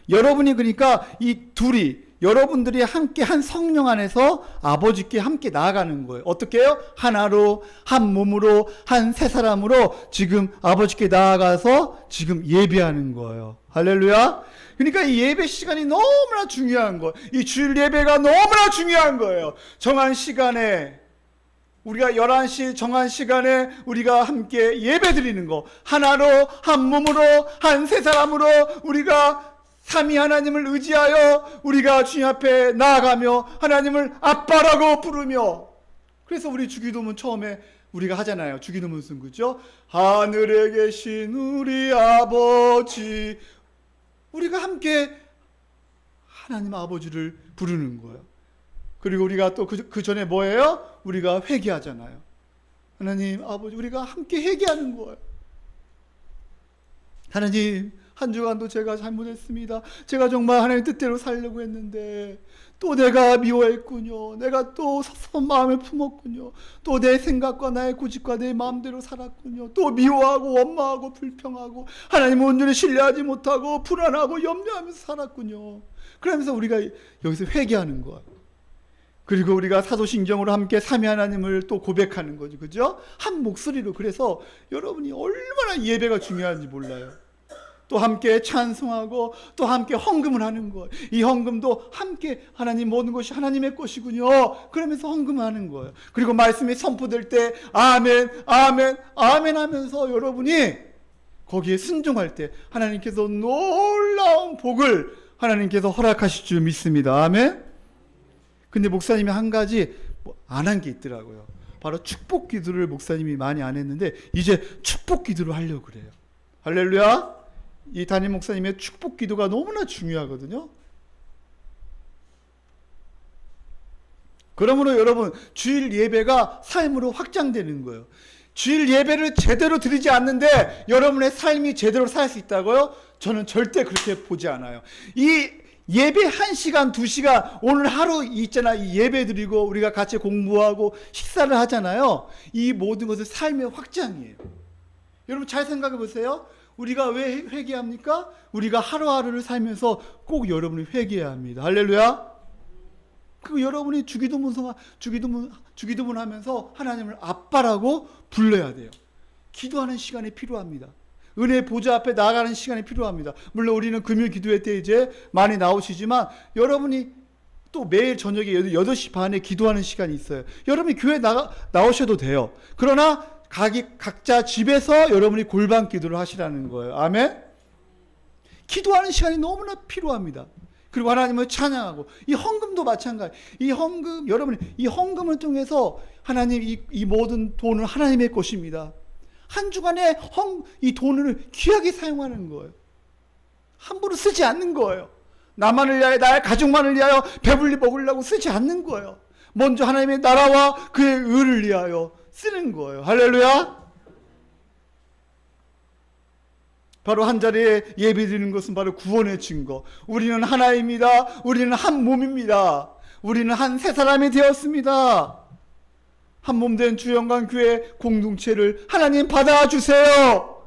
여러분이 그러니까 이 둘이 여러분들이 함께 한 성령 안에서 아버지께 함께 나아가는 거예요. 어떻게 해요? 하나로 한 몸으로 한 세 사람으로 지금 아버지께 나아가서 지금 예배하는 거예요. 할렐루야. 그러니까 이 예배 시간이 너무나 중요한 거예요. 이 주일 예배가 너무나 중요한 거예요. 정한 시간에 우리가 11시 정한 시간에 우리가 함께 예배 드리는 거 하나로 한 몸으로 한 세 사람으로 우리가 삼위 하나님을 의지하여 우리가 주님 앞에 나아가며 하나님을 아빠라고 부르며 그래서 우리 주기도문 처음에 우리가 하잖아요. 주기도문 쓴 거죠. 하늘에 계신 우리 아버지 우리가 함께 하나님 아버지를 부르는 거예요. 그리고 우리가 또 그 전에 뭐예요? 우리가 회개하잖아요. 하나님 아버지 우리가 함께 회개하는 거예요. 하나님 한 주간도 제가 잘못했습니다. 제가 정말 하나님 뜻대로 살려고 했는데 또 내가 미워했군요. 내가 또 섭섭한 마음을 품었군요. 또 내 생각과 나의 고집과 내 마음대로 살았군요. 또 미워하고 원망하고 불평하고 하나님 온전히 신뢰하지 못하고 불안하고 염려하면서 살았군요. 그러면서 우리가 여기서 회개하는 거예요. 그리고 우리가 사도신경으로 함께 삼위 하나님을 또 고백하는 거죠. 그죠? 한 목소리로. 그래서 여러분이 얼마나 예배가 중요한지 몰라요. 또 함께 찬송하고 또 함께 헌금을 하는 거예요. 이 헌금도 함께 하나님 모든 것이 하나님의 것이군요. 그러면서 헌금하는 거예요. 그리고 말씀이 선포될 때 아멘 아멘 아멘 하면서 여러분이 거기에 순종할 때 하나님께서 놀라운 복을 하나님께서 허락하실 줄 믿습니다. 아멘. 근데 목사님이 한 가지 안 한 게 있더라고요. 바로 축복 기도를 목사님이 많이 안 했는데 이제 축복 기도를 하려고 그래요. 할렐루야. 이 담임 목사님의 축복 기도가 너무나 중요하거든요. 그러므로 여러분 주일 예배가 삶으로 확장되는 거예요. 주일 예배를 제대로 드리지 않는데 여러분의 삶이 제대로 살 수 있다고요? 저는 절대 그렇게 보지 않아요. 이 예배 1시간, 2시간 오늘 하루 있잖아. 이 예배 드리고 우리가 같이 공부하고 식사를 하잖아요. 이 모든 것은 삶의 확장이에요. 여러분 잘 생각해 보세요. 우리가 왜 회개합니까? 우리가 하루하루를 살면서 꼭 여러분이 회개해야 합니다. 할렐루야. 그 여러분이 주기도문 하면서 하나님을 아빠라고 불러야 돼요. 기도하는 시간이 필요합니다. 은혜 보좌 앞에 나아가는 시간이 필요합니다. 물론 우리는 금요 기도회 때 이제 많이 나오시지만 여러분이 또 매일 저녁에 8시 반에 기도하는 시간이 있어요. 여러분이 교회 나오셔도 돼요. 그러나 각자 집에서 여러분이 골방 기도를 하시라는 거예요. 아멘. 기도하는 시간이 너무나 필요합니다. 그리고 하나님을 찬양하고 이 헌금도 마찬가지. 이 헌금 여러분이 이 헌금을 통해서 하나님 이 모든 돈은 하나님의 것입니다. 한 주간에 이 돈을 귀하게 사용하는 거예요. 함부로 쓰지 않는 거예요. 나만을 위하여 나의 가족만을 위하여 배불리 먹으려고 쓰지 않는 거예요. 먼저 하나님의 나라와 그의 의를 위하여 쓰는 거예요. 할렐루야. 바로 한 자리에 예배드리는 것은 바로 구원의 증거. 우리는 하나입니다. 우리는 한 몸입니다. 우리는 한 새 사람이 되었습니다. 한 몸 된 주영광 교회 공동체를 하나님 받아주세요.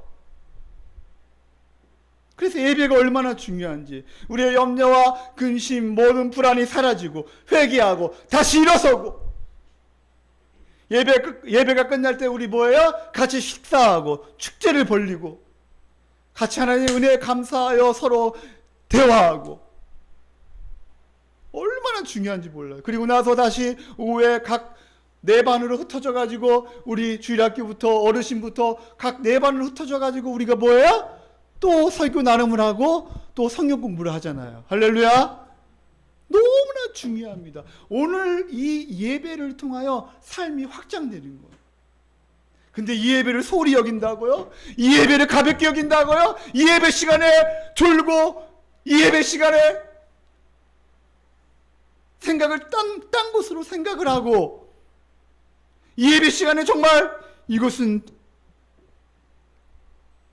그래서 예배가 얼마나 중요한지 우리의 염려와 근심 모든 불안이 사라지고 회개하고 다시 일어서고 예배가 끝날 때 우리 뭐예요? 같이 식사하고 축제를 벌리고 같이 하나님의 은혜에 감사하여 서로 대화하고 얼마나 중요한지 몰라요. 그리고 나서 다시 오후에 각 네 반으로 흩어져 가지고 우리 주일학교부터 어르신부터 각 네 반으로 흩어져 가지고 우리가 뭐예요? 또 설교 나눔을 하고 또 성경 공부를 하잖아요. 할렐루야. 너무나 중요합니다. 오늘 이 예배를 통하여 삶이 확장되는 거예요. 근데 이 예배를 소홀히 여긴다고요? 이 예배를 가볍게 여긴다고요? 이 예배 시간에 졸고 이 예배 시간에 생각을 딴 곳으로 생각을 하고 이 예배 시간에 정말 이것은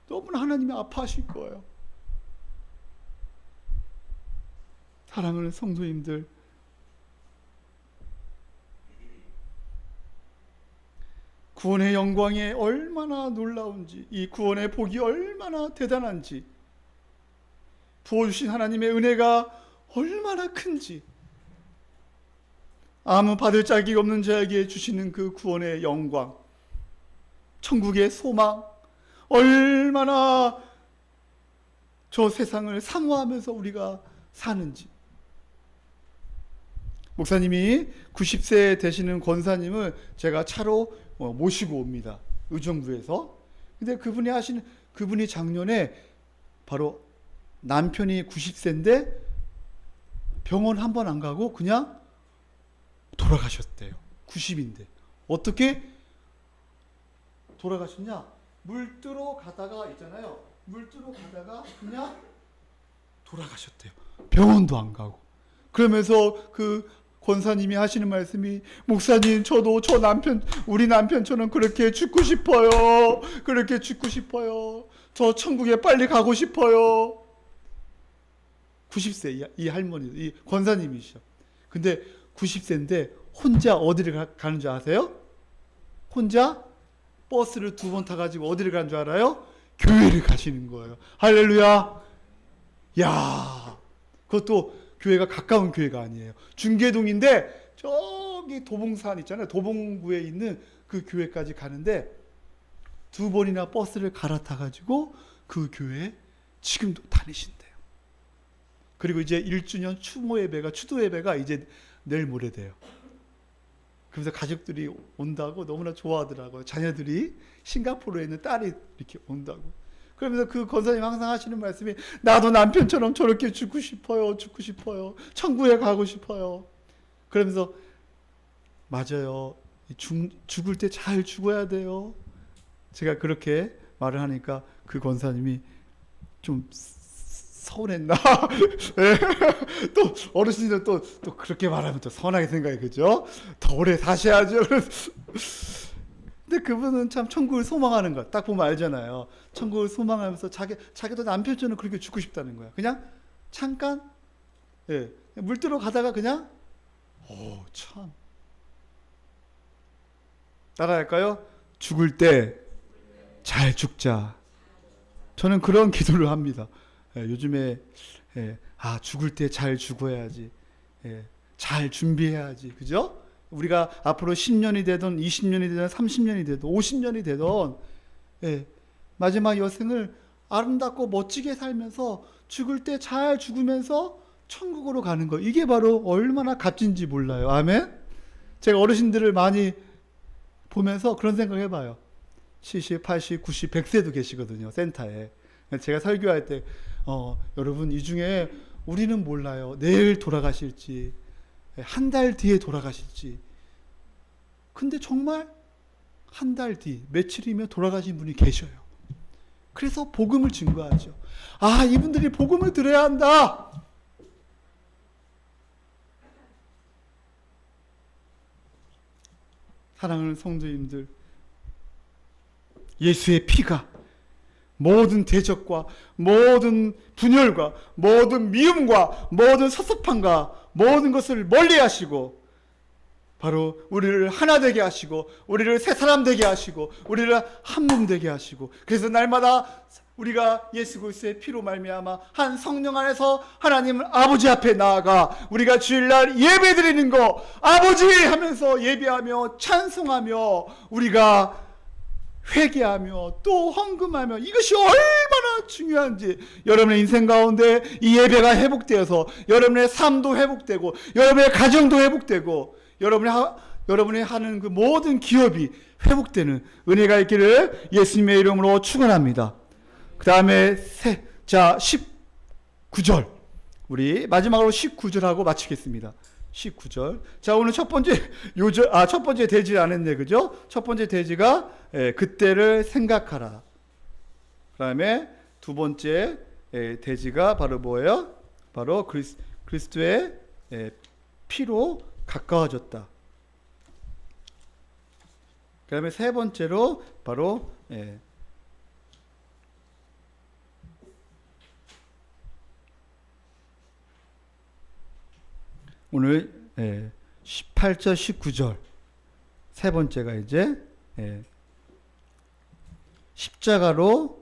너무나 하나님이 아파하실 거예요. 사랑하는 성도님들, 구원의 영광이 얼마나 놀라운지, 이 구원의 복이 얼마나 대단한지, 부어주신 하나님의 은혜가 얼마나 큰지, 아무 받을 자격 없는 자에게 주시는 그 구원의 영광, 천국의 소망, 얼마나 저 세상을 사모하면서 우리가 사는지. 목사님이 90세 되시는 권사님을 제가 차로 모시고 옵니다. 의정부에서. 근데 그분이 작년에 바로 남편이 90세인데 병원 한 번 안 가고 그냥 돌아가셨대요. 90인데. 어떻게 돌아가셨냐? 물뜨러 가다가 있잖아요. 물뜨러 가다가 그냥 돌아가셨대요. 병원도 안 가고. 그러면서 그 권사님이 하시는 말씀이 목사님 저도 우리 남편처럼 그렇게 죽고 싶어요. 그렇게 죽고 싶어요. 저 천국에 빨리 가고 싶어요. 90세 이 할머니, 이 권사님이시죠. 근데 90세인데 혼자 어디를 가는 줄 아세요? 혼자 버스를 2번 타가지고 어디를 가는 줄 알아요? 교회를 가시는 거예요. 할렐루야. 야, 그것도 교회가 가까운 교회가 아니에요. 중계동인데 저기 도봉산 있잖아요. 도봉구에 있는 그 교회까지 가는데 2번이나 버스를 갈아타가지고 그 교회에 지금도 다니신대요. 그리고 이제 1주년 추도 예배가 이제 내일 모레 돼요. 그래서 가족들이 온다고 너무나 좋아하더라고요. 자녀들이 싱가포르에 있는 딸이 이렇게 온다고. 그러면서 그 권사님 항상 하시는 말씀이 나도 남편처럼 저렇게 죽고 싶어요. 천국에 가고 싶어요. 그러면서 맞아요. 죽을 때 잘 죽어야 돼요. 제가 그렇게 말을 하니까 그 권사님이 좀 서운했나? 네. 또 어르신들 또 그렇게 말하면 또 서운하게 생각해, 그죠? 더 오래 사셔야죠. 근데 그분은 참 천국을 소망하는 것. 딱 보면 알잖아요. 천국을 소망하면서 자기도 남편처럼 그렇게 죽고 싶다는 거야. 그냥 잠깐, 예, 물들어 가다가 그냥, 참. 따라할까요? 죽을 때 잘 죽자. 저는 그런 기도를 합니다. 예, 요즘에 죽을 때 잘 죽어야지. 잘 준비해야지. 그죠? 우리가 앞으로 10년이 되든 20년이 되든 30년이 되든 50년이 되든 마지막 여생을 아름답고 멋지게 살면서 죽을 때 잘 죽으면서 천국으로 가는 거. 이게 바로 얼마나 값진지 몰라요. 아멘? 제가 어르신들을 많이 보면서 그런 생각을 해봐요. 70, 80, 90, 100세도 계시거든요. 센터에. 제가 설교할 때 여러분 이 중에 우리는 몰라요. 내일 돌아가실지 한 달 뒤에 돌아가실지. 근데 정말 한 달 뒤 며칠이면 돌아가신 분이 계셔요. 그래서 복음을 증거하죠. 아, 이분들이 복음을 들어야 한다. 사랑하는 성도님들, 예수의 피가 모든 대적과 모든 분열과 모든 미움과 모든 섭섭함과 모든 것을 멀리하시고 바로 우리를 하나 되게 하시고 우리를 새 사람 되게 하시고 우리를 한 몸 되게 하시고, 그래서 날마다 우리가 예수 그리스도의 피로 말미암아 한 성령 안에서 하나님 아버지 앞에 나아가 우리가 주일날 예배드리는 거 아버지 하면서 예배하며 찬송하며 우리가 회개하며 또 헌금하며, 이것이 얼마나 중요한지 여러분의 인생 가운데 이 예배가 회복되어서 여러분의 삶도 회복되고 여러분의 가정도 회복되고 여러분이 하는 그 모든 기업이 회복되는 은혜가 있기를 예수님의 이름으로 축원합니다. 그 다음에 19절, 우리 마지막으로 19절하고 마치겠습니다. 19절. 자, 오늘 첫 번째 대지 안 했네, 그죠? 첫 번째 대지가 그때를 생각하라. 그 다음에 두 번째 대지가 바로 뭐예요? 바로 그리스도의 피로 가까워졌다. 그 다음에 세 번째로 바로 오늘 18절 19절 세 번째가 이제 십자가로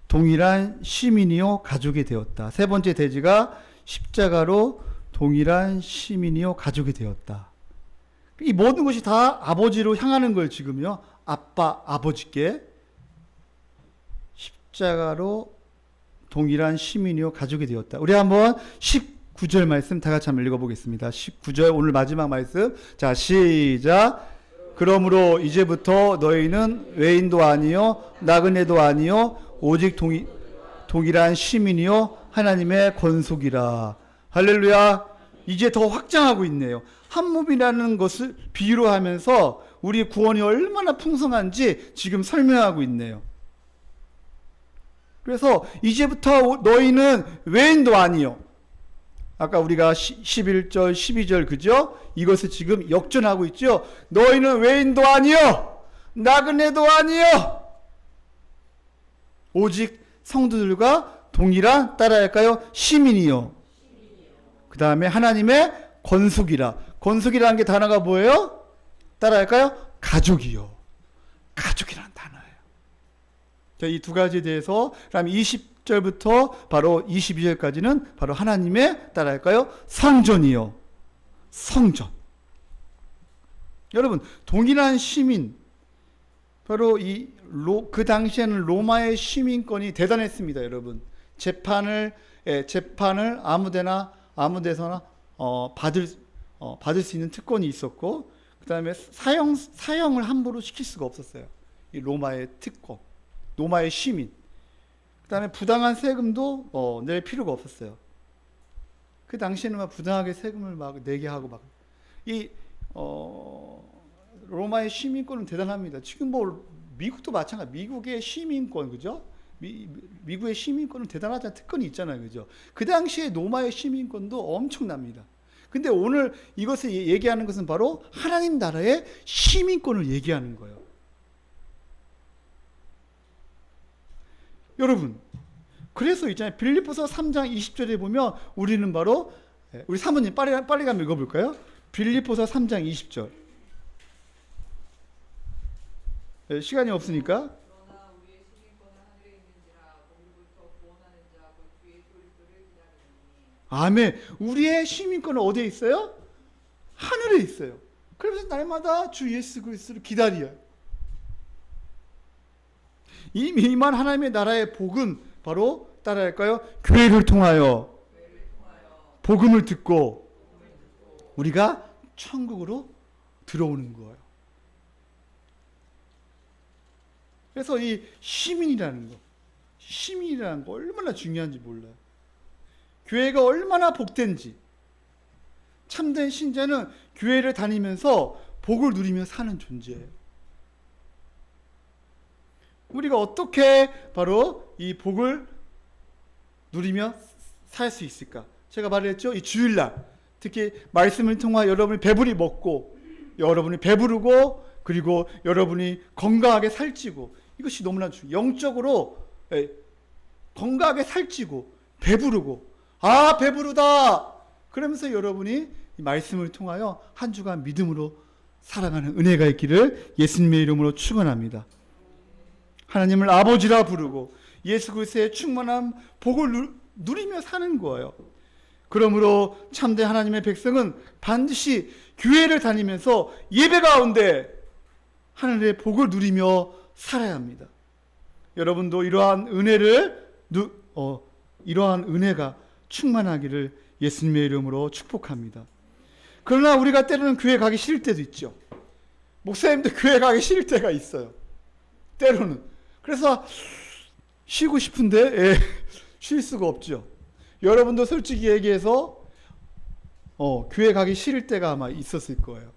동일한 시민이요 가족이 되었다. 세 번째 대지가 십자가로 동일한 시민이요 가족이 되었다. 이 모든 것이 다 아버지로 향하는 거예요. 지금요. 아버지께 십자가로 동일한 시민이요 가족이 되었다. 우리 한번 19절 말씀 다 같이 한번 읽어보겠습니다. 19절 오늘 마지막 말씀. 자, 시작. 그러므로 이제부터 너희는 외인도 아니요 나그네도 아니요 오직 동일한 시민이요 하나님의 권속이라. 할렐루야. 이제 더 확장하고 있네요. 한 몸이라는 것을 비유로 하면서 우리 구원이 얼마나 풍성한지 지금 설명하고 있네요. 그래서 이제부터 너희는 외인도 아니요. 아까 우리가 11절, 12절 그죠? 이것을 지금 역전하고 있죠. 너희는 외인도 아니요 나그네도 아니요 오직 성도들과 동일한, 따라할까요? 시민이요. 그 다음에 하나님의 건숙이라. 건숙이라는 게 단어가 뭐예요? 따라할까요? 가족이요. 가족이라는 단어예요. 자, 이 두 가지에 대해서 그다음에 20절부터 바로 22절까지는 바로 하나님의 따라할까요? 성전이요. 성전. 여러분, 동일한 시민, 바로 그 당시에는 로마의 시민권이 대단했습니다, 여러분. 재판을 아무데서나 받을 수 있는 특권이 있었고, 그 다음에 사형을 함부로 시킬 수가 없었어요. 이 로마의 특권, 로마의 시민. 그 다음에 부당한 세금도 낼 필요가 없었어요. 그 당시에는 막 부당하게 세금을 막 내게 하고 막 로마의 시민권은 대단합니다. 지금 뭐 미국도 마찬가지. 미국의 시민권, 그죠? 미국의 시민권은 대단하잖아요. 특권이 있잖아요, 그죠? 그 당시에 로마의 시민권도 엄청납니다. 근데 오늘 이것을 얘기하는 것은 바로 하나님 나라의 시민권을 얘기하는 거예요. 여러분, 그래서 있잖아요. 빌립보서 3장 20절에 보면 우리는 바로, 우리 사모님 빨리 가면 읽어볼까요? 빌립보서 3장 20절. 시간이 없으니까. 그러나 우리의 시민권은 하늘에 있는지라 거기로부터 구원하는 자 곧 주의 그리스도를 기다리니. 아멘. 우리의 시민권은 어디에 있어요? 하늘에 있어요. 그래서 날마다 주 예수 그리스도를 기다려요. 이만 하나님의 나라의 복은 바로 따라할까요? 교회를 통하여 복음을 듣고 우리가 천국으로 들어오는 거예요. 그래서 이 시민이라는 거 얼마나 중요한지 몰라요. 교회가 얼마나 복된지. 참된 신자는 교회를 다니면서 복을 누리며 사는 존재예요. 우리가 어떻게 바로 이 복을 누리며 살 수 있을까? 제가 말했죠. 이 주일날 특히 말씀을 통하 여러분이 배불리 먹고 여러분이 배부르고 그리고 여러분이 건강하게 살찌고 이것이 너무나 중요해요. 영적으로 건강하게 살찌고 배부르고 배부르다 그러면서 여러분이 이 말씀을 통하여 한 주간 믿음으로 살아가는 은혜가 있기를 예수님의 이름으로 축원합니다. 하나님을 아버지라 부르고 예수 그리스도의 충만한 복을 누리며 사는 거예요. 그러므로 참된 하나님의 백성은 반드시 교회를 다니면서 예배 가운데 하늘의 복을 누리며 살아야 합니다. 여러분도 이러한 은혜가 충만하기를 예수님의 이름으로 축복합니다. 그러나 우리가 때로는 교회 가기 싫을 때도 있죠. 목사님도 교회 가기 싫을 때가 있어요. 때로는. 그래서 쉬고 싶은데 쉴 수가 없죠. 여러분도 솔직히 얘기해서 교회 가기 싫을 때가 아마 있었을 거예요.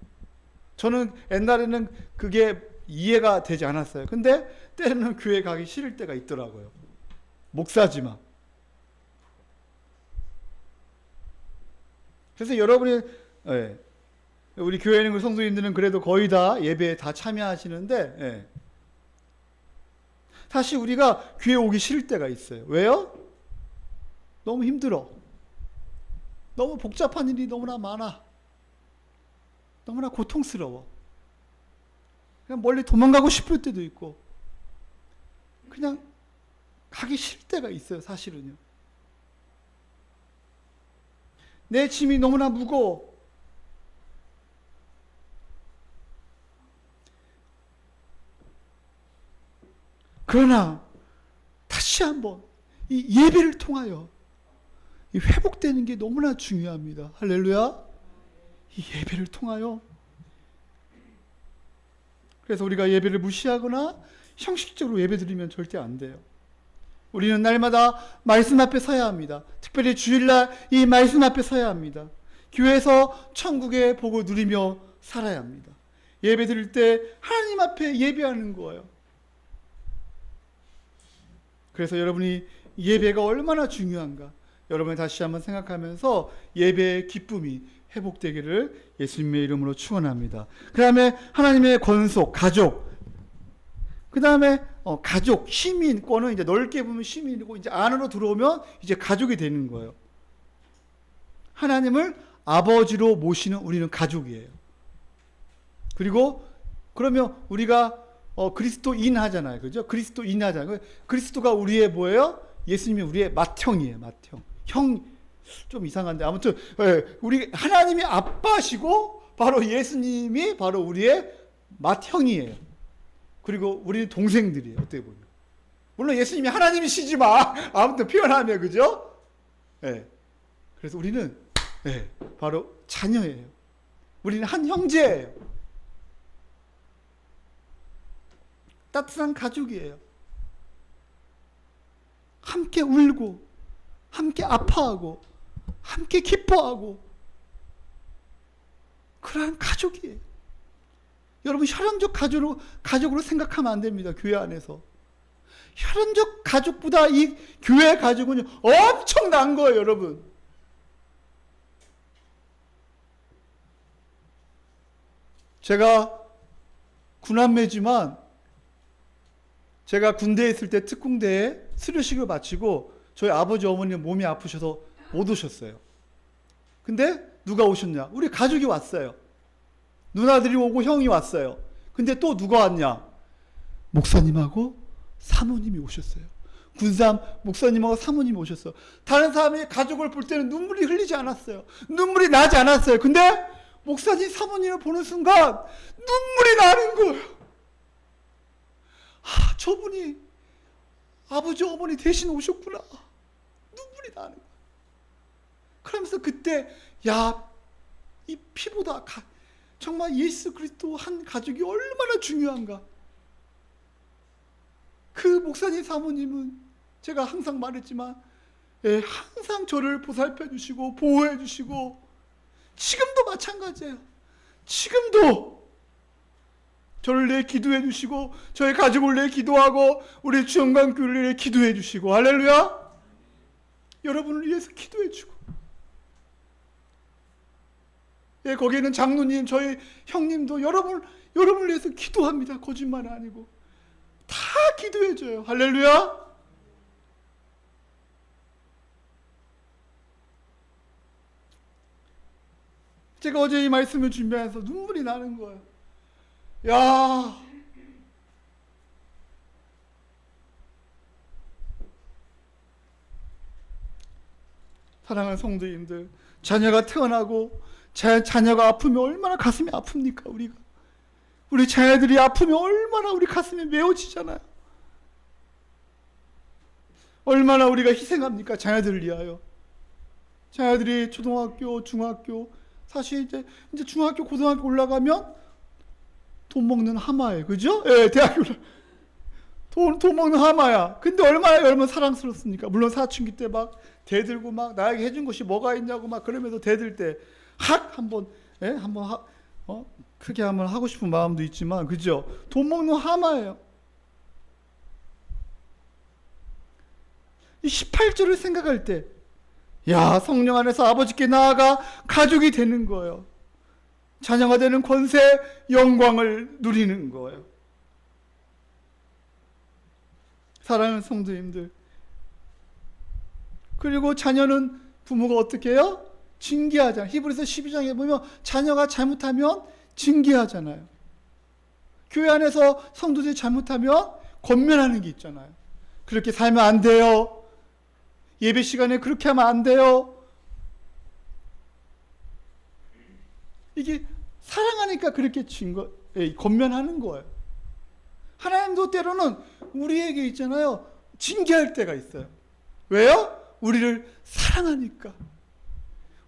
저는 옛날에는 그게 이해가 되지 않았어요. 근데 때로는 교회 가기 싫을 때가 있더라고요. 목사지만. 그래서 여러분이 우리 교회 있는 성도님들은 그래도 거의 다 예배에 다 참여하시는데 사실 우리가 교회 오기 싫을 때가 있어요. 왜요? 너무 힘들어. 너무 복잡한 일이 너무나 많아. 너무나 고통스러워. 그냥 멀리 도망가고 싶을 때도 있고 그냥 가기 싫을 때가 있어요. 사실은요. 내 짐이 너무나 무거워. 그러나 다시 한번 이 예배를 통하여 이 회복되는 게 너무나 중요합니다. 할렐루야. 이 예배를 통하여 그래서 우리가 예배를 무시하거나 형식적으로 예배 드리면 절대 안 돼요. 우리는 날마다 말씀 앞에 서야 합니다. 특별히 주일날 이 말씀 앞에 서야 합니다. 교회에서 천국의 복을 누리며 살아야 합니다. 예배 드릴 때 하나님 앞에 예배하는 거예요. 그래서 여러분이 예배가 얼마나 중요한가 여러분이 다시 한번 생각하면서 예배의 기쁨이 회복되기를 예수님의 이름으로 축원합니다. 그 다음에 하나님의 권속, 가족. 그 다음에 가족, 시민권은 이제 넓게 보면 시민이고 이제 안으로 들어오면 이제 가족이 되는 거예요. 하나님을 아버지로 모시는 우리는 가족이에요. 그리고 그러면 우리가 그리스도인 하잖아요. 그죠? 그리스도인 하잖아요. 그리스도가 우리의 뭐예요? 예수님이 우리의 맏형이에요. 맏형. 형 좀 이상한데 아무튼 우리 하나님이 아빠시고 바로 예수님이 바로 우리의 맏형이에요. 그리고 우리는 동생들이에요. 어떻게 보면. 물론 예수님이 하나님이시지만 아무튼 표현하면 그죠? 그래서 우리는 바로 자녀예요. 우리는 한 형제예요. 따뜻한 가족이에요. 함께 울고 함께 아파하고 함께 기뻐하고 그러한 가족이에요. 여러분 혈연적 가족으로 생각하면 안 됩니다. 교회 안에서. 혈연적 가족보다 이 교회 가족은 엄청난 거예요. 여러분. 제가 군함매지만 제가 군대에 있을 때 특공대에 수료식을 마치고 저희 아버지 어머니는 몸이 아프셔서 못 오셨어요. 근데 누가 오셨냐? 우리 가족이 왔어요. 누나들이 오고 형이 왔어요. 근데 또 누가 왔냐? 목사님하고 사모님이 오셨어요. 군산 목사님하고 사모님이 오셨어요. 다른 사람이 가족을 볼 때는 눈물이 흘리지 않았어요. 눈물이 나지 않았어요. 근데 목사님 사모님을 보는 순간 눈물이 나는 거예요. 저분이 아버지 어머니 대신 오셨구나. 눈물이 나는 거예요. 그러면서 그때 이 피보다 정말 예수 그리스도 한 가족이 얼마나 중요한가. 그 목사님 사모님은 제가 항상 말했지만 항상 저를 보살펴 주시고 보호해 주시고 지금도 마찬가지예요. 지금도 저를 내 기도해 주시고 저희 가족을 내 기도하고 우리 주영광교회를 내 기도해 주시고 할렐루야. 여러분을 위해서 기도해 주고 거기에는 장로님 저희 형님도 여러분을 위해서 기도합니다. 거짓말 아니고 다 기도해 줘요. 할렐루야. 제가 어제 이 말씀을 준비해서 눈물이 나는 거예요. 사랑하는 성도님들, 자녀가 태어나고 자녀가 아프면 얼마나 가슴이 아픕니까? 우리 자녀들이 아프면 얼마나 우리 가슴이 메워지잖아요. 얼마나 우리가 희생합니까? 자녀들을 위하여. 자녀들이 초등학교, 중학교, 사실 이제 중학교, 고등학교 올라가면 돈 먹는 하마예요. 그죠? 대학교 돈 먹는 하마야. 근데 얼마나 사랑스럽습니까? 물론 사춘기 때 막 대들고 막 나에게 해준 것이 뭐가 있냐고 막 그러면서 대들 때 한번 크게 한번 하고 싶은 마음도 있지만 그죠? 돈 먹는 하마예요. 이 18절을 생각할 때 성령 안에서 아버지께 나아가 가족이 되는 거예요. 자녀가 되는 권세, 영광을 누리는 거예요. 사랑하는 성도님들, 그리고 자녀는 부모가 어떻게 해요? 징계하잖아요. 히브리서 12장에 보면 자녀가 잘못하면 징계하잖아요. 교회 안에서 성도들이 잘못하면 권면하는 게 있잖아요. 그렇게 살면 안 돼요. 예배 시간에 그렇게 하면 안 돼요. 이게 사랑하니까 그렇게 권면하는 거예요. 하나님도 때로는 우리에게 있잖아요. 징계할 때가 있어요. 왜요? 우리를 사랑하니까.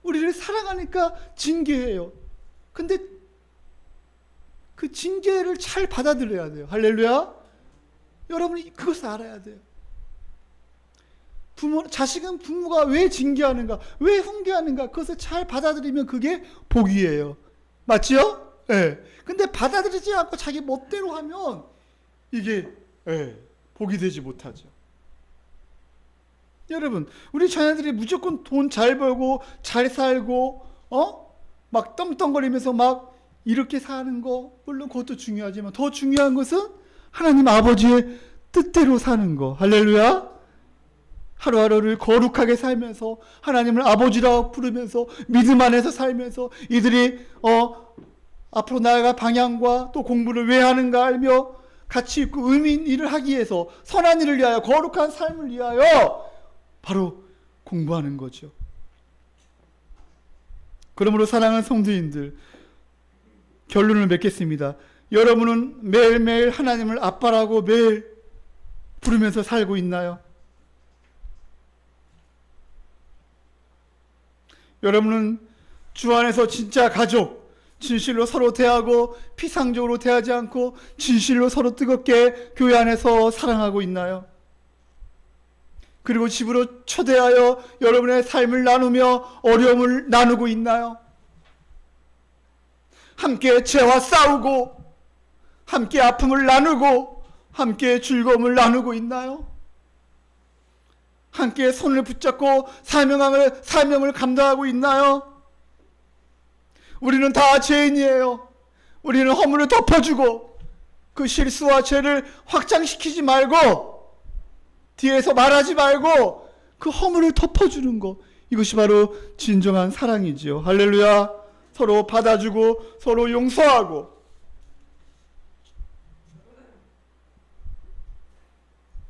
우리를 사랑하니까 징계해요. 근데 그 징계를 잘 받아들여야 돼요. 할렐루야. 여러분이 그것을 알아야 돼요. 자식은 부모가 왜 징계하는가, 왜 훈계하는가, 그것을 잘 받아들이면 그게 복이에요. 맞지요? 근데 받아들이지 않고 자기 멋대로 하면 이게 복이 되지 못하죠. 여러분, 우리 자녀들이 무조건 돈 잘 벌고 잘 살고 막 떵떵거리면서 막 이렇게 사는 거 물론 그것도 중요하지만 더 중요한 것은 하나님 아버지의 뜻대로 사는 거. 할렐루야. 하루하루를 거룩하게 살면서 하나님을 아버지라고 부르면서 믿음 안에서 살면서 이들이 앞으로 나아갈 방향과 또 공부를 왜 하는가 알며 가치 있고 의미 있는 일을 하기 위해서 선한 일을 위하여 거룩한 삶을 위하여 바로 공부하는 거죠. 그러므로 사랑하는 성도인들, 결론을 맺겠습니다. 여러분은 매일매일 하나님을 아빠라고 매일 부르면서 살고 있나요? 여러분은 주 안에서 진짜 가족, 진실로 서로 대하고 피상적으로 대하지 않고 진실로 서로 뜨겁게 교회 안에서 사랑하고 있나요? 그리고 집으로 초대하여 여러분의 삶을 나누며 어려움을 나누고 있나요? 함께 죄와 싸우고 함께 아픔을 나누고 함께 즐거움을 나누고 있나요? 함께 손을 붙잡고 사명을 감당하고 있나요? 우리는 다 죄인이에요. 우리는 허물을 덮어주고 그 실수와 죄를 확장시키지 말고 뒤에서 말하지 말고 그 허물을 덮어주는 것, 이것이 바로 진정한 사랑이지요. 할렐루야. 서로 받아주고 서로 용서하고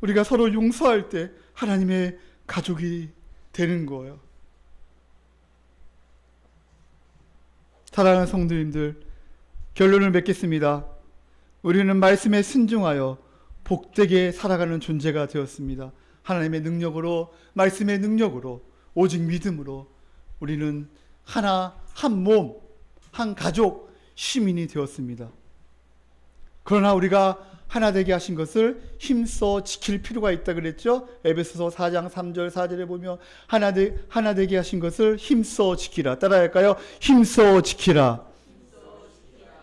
우리가 서로 용서할 때 하나님의 가족이 되는 거예요. 사랑하는 성도님들, 결론을 맺겠습니다. 우리는 말씀에 순종하여 복되게 살아가는 존재가 되었습니다. 하나님의 능력으로, 말씀의 능력으로, 오직 믿음으로 우리는 하나, 한 몸, 한 가족, 시민이 되었습니다. 그러나 우리가 하나 되게 하신 것을 힘써 지킬 필요가 있다 그랬죠? 에베소서 4장 3절 4절에 보면 하나 되게 하신 것을 힘써 지키라. 따라할까요? 힘써 지키라.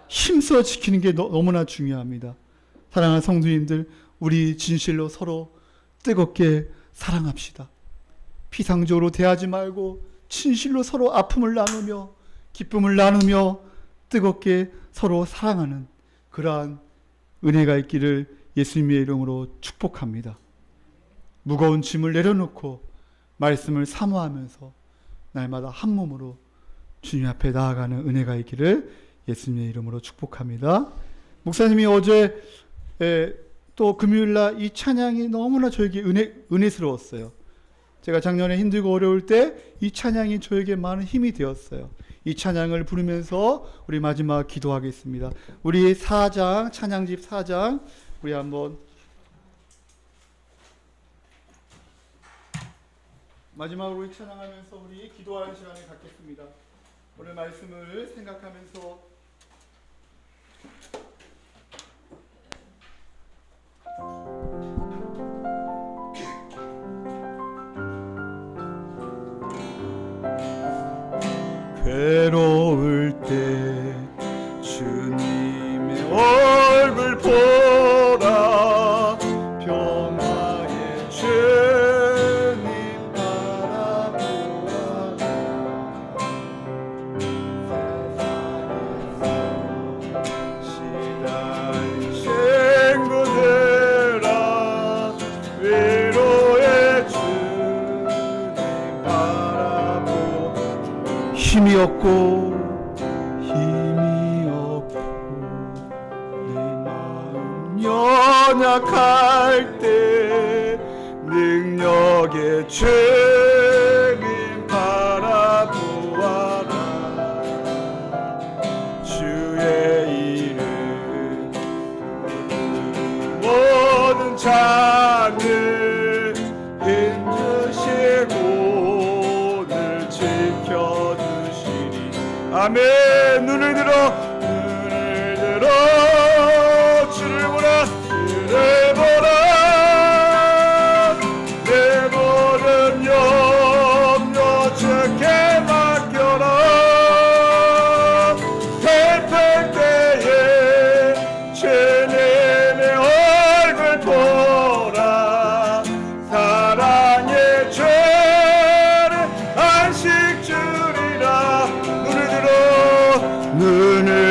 힘써 지키는 게 너무나 중요합니다. 사랑하는 성도님들, 우리 진실로 서로 뜨겁게 사랑합시다. 피상적으로 대하지 말고 진실로 서로 아픔을 나누며 기쁨을 나누며 뜨겁게 서로 사랑하는 그러한 은혜가 있기를 예수님의 이름으로 축복합니다. 무거운 짐을 내려놓고 말씀을 사모하면서 날마다 한 몸으로 주님 앞에 나아가는 은혜가 있기를 예수님의 이름으로 축복합니다. 목사님이 어제 또 금요일날 이 찬양이 너무나 저에게 은혜스러웠어요. 제가 작년에 힘들고 어려울 때 이 찬양이 저에게 많은 힘이 되었어요. 이 찬양을 부르면서 우리 마지막 기도하겠습니다. 우리 4장, 찬양집 4장 우리 한번 마지막으로 우리 찬양하면서 우리 기도하는 시간을 갖겠습니다. 오늘 말씀을 생각하면서 괴로울 때 주님의 얼굴 보라 평화의 주님 바라보아라 세상에서 시달린 친구들아 위로의 주님 바라보 힘이 없고 내 마음 연약할 때 능력의 주님 바라보아라 주의 이름 모든 잔을 힘주시고 늘 지켜주시니 아멘. 눈을 들어 주를 보라 주를 보라 내 모든 염려 주께 맡겨라 슬플 때에 주님의 얼굴 보라 사랑의 죄를 안식 주리라 눈을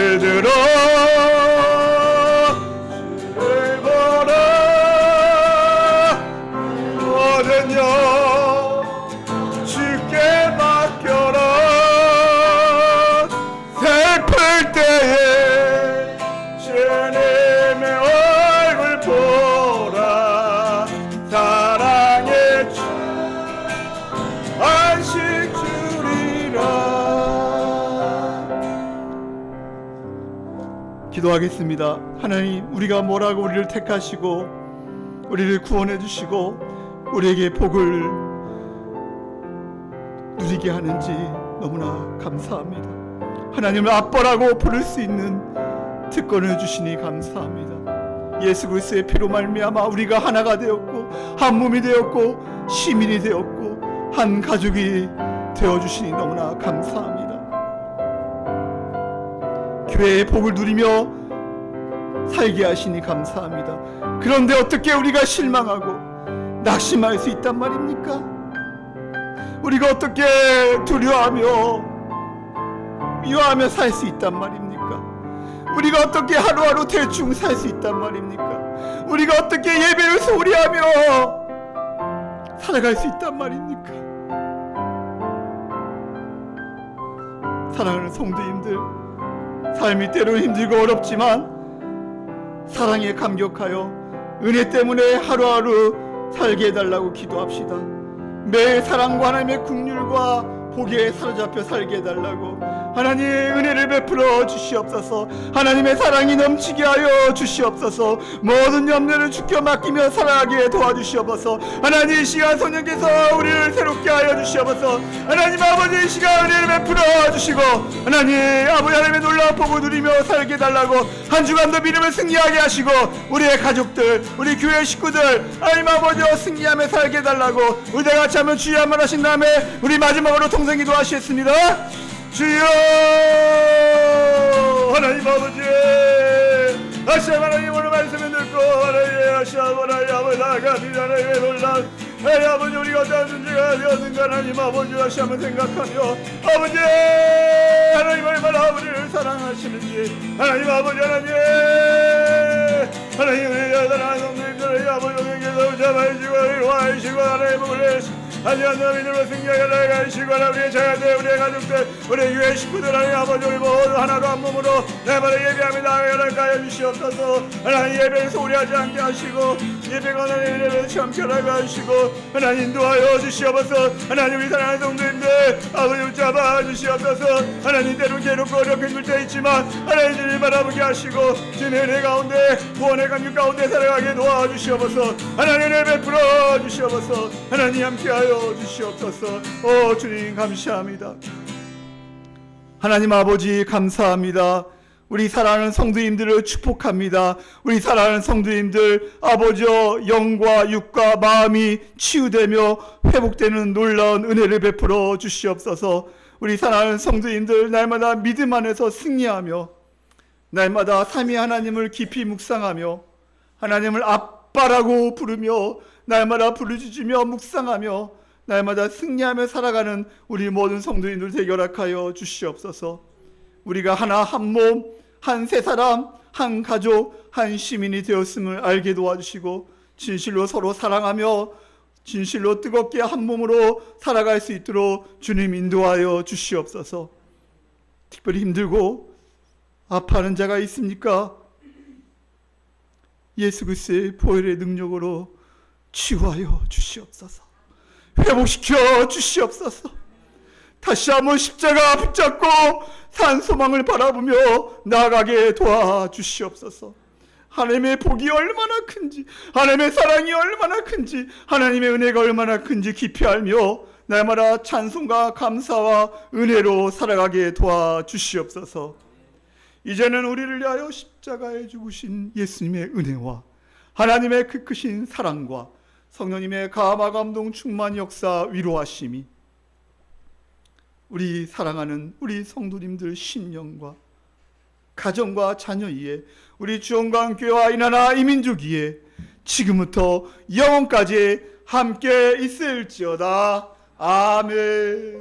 기도하겠습니다. 하나님, 우리가 뭐라고 우리를 택하시고 우리를 구원해 주시고 우리에게 복을 누리게 하는지 너무나 감사합니다. 하나님을 아빠라고 부를 수 있는 특권을 주시니 감사합니다. 예수 그리스도의 피로 말미암아 우리가 하나가 되었고 한 몸이 되었고 시민이 되었고 한 가족이 되어주시니 너무나 감사합니다. 교회의 복을 누리며 살게 하시니 감사합니다. 그런데 어떻게 우리가 실망하고 낙심할 수 있단 말입니까? 우리가 어떻게 두려워하며 미워하며 살 수 있단 말입니까? 우리가 어떻게 하루하루 대충 살 수 있단 말입니까? 우리가 어떻게 예배를 소홀히 하며 살아갈 수 있단 말입니까? 사랑하는 성도님들, 삶이 때로는 힘들고 어렵지만 사랑에 감격하여 은혜 때문에 하루하루 살게 해달라고 기도합시다. 매일 사랑과 하나님의 긍휼과 복에 사로잡혀 살게 해달라고 하나님 은혜를 베풀어 주시옵소서. 하나님의 사랑이 넘치게 하여 주시옵소서. 모든 염려를 주께 맡기며 살아가게 도와주시옵소서. 하나님 이 시간 성령께서 우리를 새롭게 하여 주시옵소서. 하나님 아버지 이 시간 은혜를 베풀어 주시고 하나님 아버지 하나님의 놀라운 복을 누리며 살게 해달라고 한 주간도 믿음을 승리하게 하시고 우리의 가족들 우리 교회 식구들 하나님 아버지 승리하며 살게 해달라고 우리 다 같이 한번 주여 한번 하신 다음에 우리 마지막으로 통성기도 하시겠습니다. 주여 하나님 아버지 아시아 하나님 오늘 말씀을 듣고 하나님 아시아 하나님 아버지 나아갑니다. 하나님의 놀라운 하나님 아버지 우리가 어떠한 존재가 되었는가 하나님 아버지 다시 한번 생각하며 아버지 하나님 얼마나 우리를 사랑하시는지 하나님 아버지 하나님 우리의 사랑하는 성도님들 아버지 오늘께서 잡아주시고 위로하시고 하나님 복을 하지만 너희 믿음으로 승리하게 나아가시고 우리의 자녀들 우리의 가족들 우리의 교회 식구들 하나님 아버지 우리 모두 하나로 한 몸으로 내 말을 예배하며 나아가게 하여 주시옵소서. 하나님 예배를 소홀히하지 않게 하시고 예배가 하나님 은혜를 참견하게 하시고 하나님 인도하여 주시옵소서. 하나님 우리 사랑하는 성도님들 아버지 붙잡아 주시옵소서. 하나님 때로 괴롭고 어렵게 힘들 때 있지만 하나님 주님 바라보게 하시고 주님의 은혜 가운데 구원의 감격 가운데 살아가게 도와주시옵소서. 하나님 은혜 베풀어 주시옵소서. 하나님 함께하여 주시옵소서. 오 주님 감사합니다. 하나님 아버지 감사합니다. 우리 사랑하는 성도님들을 축복합니다. 우리 사랑하는 성도님들 아버지여 영과 육과 마음이 치유되며 회복되는 놀라운 은혜를 베풀어 주시옵소서. 우리 사랑하는 성도님들 날마다 믿음 안에서 승리하며 날마다 삼위 하나님을 깊이 묵상하며 하나님을 아빠라고 부르며 날마다 부르짖으며 묵상하며 날마다 승리하며 살아가는 우리 모든 성도님들 되게 허락하여 주시옵소서. 우리가 하나 한 몸, 한 세 사람, 한 가족, 한 시민이 되었음을 알게 도와주시고 진실로 서로 사랑하며 진실로 뜨겁게 한 몸으로 살아갈 수 있도록 주님 인도하여 주시옵소서. 특별히 힘들고 아파하는 자가 있습니까? 예수 그리스도의 보혈의 능력으로 치유하여 주시옵소서. 회복시켜 주시옵소서. 다시 한번 십자가 붙잡고 산 소망을 바라보며 나아가게 도와주시옵소서. 하나님의 복이 얼마나 큰지 하나님의 사랑이 얼마나 큰지 하나님의 은혜가 얼마나 큰지 깊이 알며 날마다 찬송과 감사와 은혜로 살아가게 도와주시옵소서. 이제는 우리를 위하여 십자가에 죽으신 예수님의 은혜와 하나님의 그 크신 사랑과 성령님의 감화 감동 충만 역사 위로하심이 우리 사랑하는 우리 성도님들 심령과 가정과 자녀 위에 우리 주원광교회와 이나라 이민족 위에 지금부터 영원까지 함께 있을지어다. 아멘.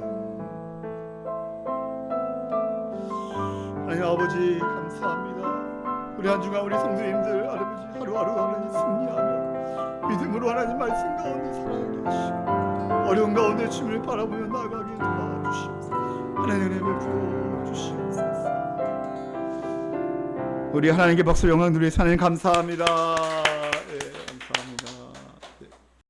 하나님 아버지 감사합니다. 우리 한 주간 우리 성도님들 아버지 하루하루 하나님 승리하며 믿음으로 하나님 말씀 가운데 살아가게 하시고 어려운 가운데 주님을 바라보며 나아가게 도와주시옵소서. 하나님 은혜 베풀어 주시옵소서. 우리 하나님께 박수 영광 드리며 하나님 감사합니다.